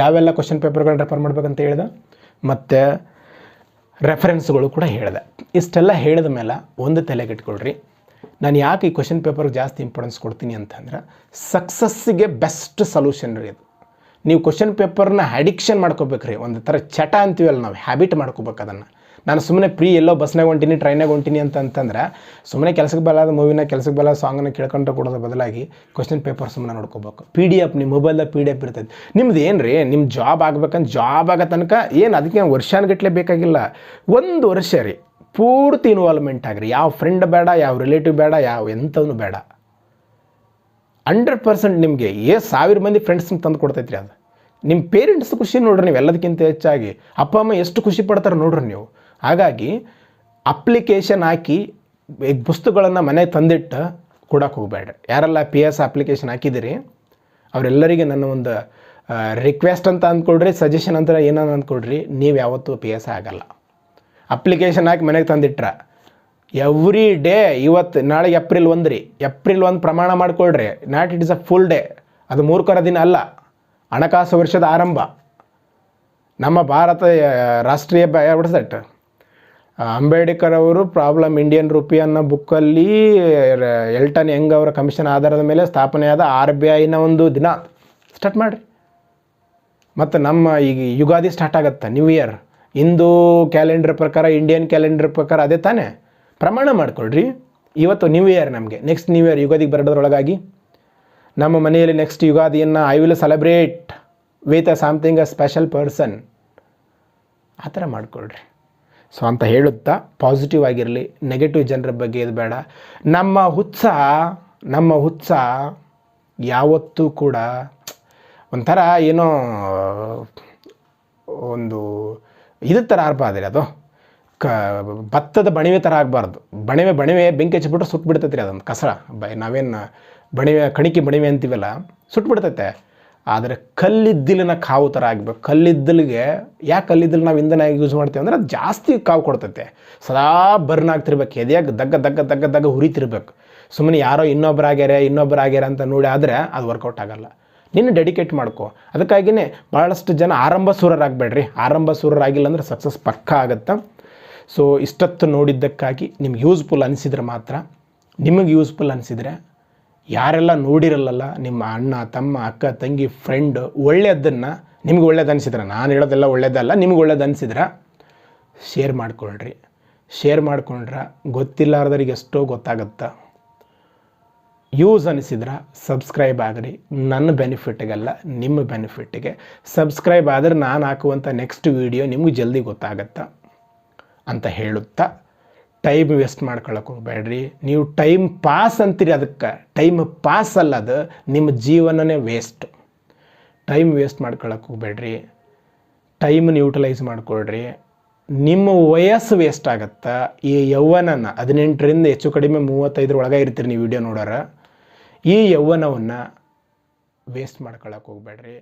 ಯಾವೆಲ್ಲ ಕ್ವಶನ್ ಪೇಪರ್ಗಳನ್ನ ರೆಫರ್ ಮಾಡ್ಬೇಕಂತ ಹೇಳ್ದೆ, ಮತ್ತು ರೆಫರೆನ್ಸ್ಗಳು ಕೂಡ ಹೇಳಿದೆ. ಇಷ್ಟೆಲ್ಲ ಹೇಳಿದ ಮೇಲೆ ಒಂದು ತಲೆಗೆಟ್ಕೊಳ್ರಿ, ನಾನು ಯಾಕೆ ಈ ಕ್ವಶನ್ ಪೇಪರ್ಗೆ ಜಾಸ್ತಿ ಇಂಪಾರ್ಟೆನ್ಸ್ ಕೊಡ್ತೀನಿ ಅಂತಂದ್ರೆ, ಸಕ್ಸಸ್ಸಿಗೆ ಬೆಸ್ಟ್ ಸೊಲ್ಯೂಷನ್ ರೀ ಇದು. ನೀವು ಕ್ವಶನ್ ಪೇಪರ್ನ ಅಡಿಕ್ಷನ್ ಮಾಡ್ಕೋಬೇಕ್ರಿ. ಒಂದು ಥರ ಚಟ ಅಂತೀವಲ್ಲ ನಾವು, ಹ್ಯಾಬಿಟ್ ಮಾಡ್ಕೋಬೇಕು ಅದನ್ನು. ನಾನು ಸುಮ್ಮನೆ ಎಲ್ಲೋ ಬಸ್ನಾಗ ಹೊಂಟೀನಿ, ಟ್ರೈನಾಗ ಹೊಂಟೀನಿ ಅಂತಂದ್ರೆ ಸುಮ್ಮನೆ ಕೆಲಸಕ್ಕೆ ಬರಲಾದ ಮೂವಿನ, ಕೆಲಸಕ್ಕೆ ಬರಲಾದ ಸಾಂಗನ್ನು ಕೇಳ್ಕೊಂತ ಕೊಡೋದ್ರ ಬದಲಾಗಿ ಕ್ವಶನ್ ಪೇಪರ್ ಸುಮ್ಮನೆ ನೋಡ್ಕೋಬೇಕು. PDF ನಿಮ್ಮ ಮೊಬೈಲ್ದಾಗ PDF ಇರ್ತೈತೆ. ನಿಮ್ದು ಏನು ರೀ, ನಿಮ್ಮ ಜಾಬ್ ಆಗ್ಬೇಕಂತ ಜಾಬ್ ಆಗೋ ತನಕ ಏನು ಅದಕ್ಕೆ ವರ್ಷಾನುಗಟ್ಟಲೆ ಬೇಕಾಗಿಲ್ಲ, 1 ವರ್ಷ ರೀ ಪೂರ್ತಿ ಇನ್ವಾಲ್ವ್ಮೆಂಟ್ ಆಗಿರಿ. ಯಾವ ಫ್ರೆಂಡ್ ಬೇಡ, ಯಾವ ರಿಲೇಟಿವ್ ಬೇಡ, ಯಾವ ಎಂಥವೂ ಬೇಡ. 100% ನಿಮಗೆ 1000 ಮಂದಿ ಫ್ರೆಂಡ್ಸ್ನ ತಂದು ಕೊಡ್ತೈತ್ರಿ ಅದು. ನಿಮ್ಮ ಪೇರೆಂಟ್ಸ್ ಖುಷಿ ನೋಡ್ರಿ ನೀವು, ಎಲ್ಲದಕ್ಕಿಂತ ಹೆಚ್ಚಾಗಿ ಅಪ್ಪ ಅಮ್ಮ ಎಷ್ಟು ಖುಷಿ ಪಡ್ತಾರೆ ನೋಡ್ರಿ ನೀವು. ಹಾಗಾಗಿ ಅಪ್ಲಿಕೇಶನ್ ಹಾಕಿ ಪುಸ್ತಕಗಳನ್ನು ಮನೆಗೆ ತಂದಿಟ್ಟು ಕೊಡೋಕೆ ಹೋಗಬೇಡ್ರಿ. ಯಾರೆಲ್ಲ PS ಅಪ್ಲಿಕೇಶನ್ ಹಾಕಿದ್ದೀರಿ ಅವರೆಲ್ಲರಿಗೆ ನನ್ನ ಒಂದು ರಿಕ್ವೆಸ್ಟ್ ಅಂತ ಅಂದ್ಕೊಳ್ರಿ, ಸಜೆಷನ್ ಅಂತ ಏನಾದ್ರು ಅಂದ್ಕೊಳ್ರಿ, ನೀವು ಯಾವತ್ತೂ PS ಆಗಲ್ಲ. ಅಪ್ಲಿಕೇಶನ್ ಹಾಕಿ ಮನೆಗೆ ತಂದಿಟ್ರ ಎವ್ರಿ ಡೇ, ಇವತ್ತು ನಾಳೆಗೆ ಏಪ್ರಿಲ್ 1 ರೀ, ಏಪ್ರಿಲ್ 1 ಪ್ರಮಾಣ ಮಾಡ್ಕೊಳ್ರಿ. Not it is a full day, ಅದು 3 ದಿನ ಅಲ್ಲ, ಹಣಕಾಸು ವರ್ಷದ ಆರಂಭ. ನಮ್ಮ ಭಾರತ ರಾಷ್ಟ್ರೀಯ ಬಜೆಟ್ ಅಂಬೇಡ್ಕರ್ ಅವರು ಪ್ರಾಬ್ಲಮ್ ಇಂಡಿಯನ್ ರೂಪಿ ಅನ್ನೋ ಬುಕ್ಕಲ್ಲಿ ಎಲ್ಟನ್ ಯಂಗ್ ಅವರ ಕಮಿಷನ್ ಆಧಾರದ ಮೇಲೆ ಸ್ಥಾಪನೆಯಾದ RBIನ ಒಂದು ದಿನ ಸ್ಟಾರ್ಟ್ ಮಾಡಿರಿ. ಮತ್ತು ನಮ್ಮ ಈಗ ಯುಗಾದಿ ಸ್ಟಾರ್ಟ್ ಆಗುತ್ತೆ, ನ್ಯೂ ಇಯರ್. ಹಿಂದೂ ಕ್ಯಾಲೆಂಡರ್ ಪ್ರಕಾರ, ಇಂಡಿಯನ್ ಕ್ಯಾಲೆಂಡರ್ ಪ್ರಕಾರ ಅದೇ ತಾನೇ. ಪ್ರಮಾಣ ಮಾಡ್ಕೊಳ್ರಿ, ಇವತ್ತು ನ್ಯೂ ಇಯರ್, ನಮಗೆ ನೆಕ್ಸ್ಟ್ ನ್ಯೂ ಇಯರ್ ಯುಗಾದಿಗೆ ಬರೋದ್ರೊಳಗಾಗಿ ನಮ್ಮ ಮನೆಯಲ್ಲಿ ನೆಕ್ಸ್ಟ್ ಯುಗಾದಿಯನ್ನು I will celebrate with something a special person, ಆ ಥರ ಮಾಡ್ಕೊಳ್ರಿ. ಸೊ ಅಂತ ಹೇಳುತ್ತಾ ಪಾಸಿಟಿವ್ ಆಗಿರಲಿ, ನೆಗೆಟಿವ್ ಜನರ ಬಗ್ಗೆ ಇದು ಬೇಡ. ನಮ್ಮ ಹುತ್ಸಾಹ ಯಾವತ್ತೂ ಕೂಡ ಒಂಥರ ಏನೋ ಒಂದು ಇದು ಥರ ಆಗಬಾರ್ದು. ಅದು ಭತ್ತದ ಬಣಿವೆ ಥರ ಆಗಬಾರ್ದು. ಬಣಿವೆ ಬೆಂಕಿ ಹಚ್ಚಿಬಿಟ್ರೆ ಸುಟ್ಬಿಡ್ತೈತೆ ರೀ, ಅದೊಂದು ಕಸ. ನಾವೇನು ಕಣಿಕೆ ಬಣಿವೆ ಅಂತೀವಲ್ಲ, ಸುಟ್ಬಿಡ್ತೈತೆ. ಆದರೆ ಕಲ್ಲಿದ್ದಿಲಿನ ಕಾವು ಥರ ಆಗಬೇಕು. ಕಲ್ಲಿದ್ದಲಿಗೆ ಯಾಕೆ ಕಲ್ಲಿದ್ದಲು ನಾವು ಇಂಧನ ಯೂಸ್ ಮಾಡ್ತೀವಿ ಅಂದರೆ ಅದು ಜಾಸ್ತಿ ಕಾವು ಕೊಡ್ತೈತೆ. ಸದಾ ಬರ್ನ್ ಆಗ್ತಿರ್ಬೇಕು, ಎದೆಯಾಗ ದಗ್ಗ ಹುರಿತಿರ್ಬೇಕು. ಸುಮ್ಮನೆ ಯಾರೋ ಇನ್ನೊಬ್ಬರಾಗ್ಯಾರ ಅಂತ ನೋಡಿ ಆದರೆ ಅದು ವರ್ಕೌಟ್ ಆಗಲ್ಲ. ನಿನ್ನ ಡೆಡಿಕೇಟ್ ಮಾಡ್ಕೊ. ಅದಕ್ಕಾಗಿಯೇ ಭಾಳಷ್ಟು ಜನ ಆರಂಭ ಸೂರರಾಗಬೇಡ್ರಿ. ಆರಂಭ ಸೂರರಾಗಿಲ್ಲ ಅಂದರೆ ಸಕ್ಸಸ್ ಪಕ್ಕಾ ಆಗುತ್ತೆ. ಸೊ ಇಷ್ಟೊತ್ತು ನೋಡಿದ್ದಕ್ಕಾಗಿ ನಿಮ್ಗೆ ಯೂಸ್ಫುಲ್ ಅನಿಸಿದ್ರೆ ಮಾತ್ರ, ನಿಮಗೆ ಯೂಸ್ಫುಲ್ ಅನಿಸಿದರೆ, ಯಾರೆಲ್ಲ ನೋಡಿರಲ್ಲ ನಿಮ್ಮ ಅಣ್ಣ, ತಮ್ಮ, ಅಕ್ಕ, ತಂಗಿ, ಫ್ರೆಂಡ್ ಒಳ್ಳೆಯದನ್ನು, ನಿಮ್ಗೆ ಒಳ್ಳೇದು ಅನಿಸಿದ್ರೆ, ನಾನು ಹೇಳೋದೆಲ್ಲ ಒಳ್ಳೇದಲ್ಲ, ನಿಮ್ಗೆ ಒಳ್ಳೇದು ಅನಿಸಿದ್ರೆ ಶೇರ್ ಮಾಡ್ಕೊಳ್ರಿ. ಶೇರ್ ಮಾಡ್ಕೊಂಡ್ರೆ ಗೊತ್ತಿಲ್ಲಾರ್ದರಿಗೆ ಎಷ್ಟೋ ಗೊತ್ತಾಗುತ್ತೆ. ಯೂಸ್ ಅನಿಸಿದ್ರೆ ಸಬ್ಸ್ಕ್ರೈಬ್ ಆಗಿರಿ. ನನ್ನ ಬೆನಿಫಿಟ್ಗಲ್ಲ, ನಿಮ್ಮ ಬೆನಿಫಿಟ್ಟಿಗೆ ಸಬ್ಸ್ಕ್ರೈಬ್ ಆದರೆ ನಾನು ಹಾಕುವಂಥ ನೆಕ್ಸ್ಟ್ ವೀಡಿಯೋ ನಿಮ್ಗೆ ಜಲ್ದಿ ಗೊತ್ತಾಗತ್ತೆ ಅಂತ ಹೇಳುತ್ತಾ, ಟೈಮ್ ವೇಸ್ಟ್ ಮಾಡ್ಕೊಳಕ್ಕೆ ಹೋಗಬೇಡ್ರಿ. ನೀವು ಟೈಮ್ ಪಾಸ್ ಅಂತೀರಿ, ಅದಕ್ಕೆ ಟೈಮ್ ಪಾಸ್ ಅಲ್ಲ, ಅದು ನಿಮ್ಮ ಜೀವನನೇ ವೇಸ್ಟ್. ಟೈಮ್ ವೇಸ್ಟ್ ಮಾಡ್ಕೊಳಕ್ಕೆ ಹೋಗಬೇಡ್ರಿ. ಟೈಮನ್ನು ಯೂಟಿಲೈಸ್ ಮಾಡ್ಕೊಳ್ರಿ. ನಿಮ್ಮ ವಯಸ್ಸು ವೇಸ್ಟ್ ಆಗುತ್ತೆ. ಈ ಯೌವನನ 18ರಿಂದ ಹೆಚ್ಚು ಕಡಿಮೆ 35 ಒಳಗೆ ಇರ್ತೀರಿ ನೀವು ವಿಡಿಯೋ ನೋಡೋರ. ಈ ಯೌವನವನ್ನು ವೇಸ್ಟ್ ಮಾಡ್ಕೊಳಕ್ಕೆ ಹೋಗಬೇಡ್ರಿ.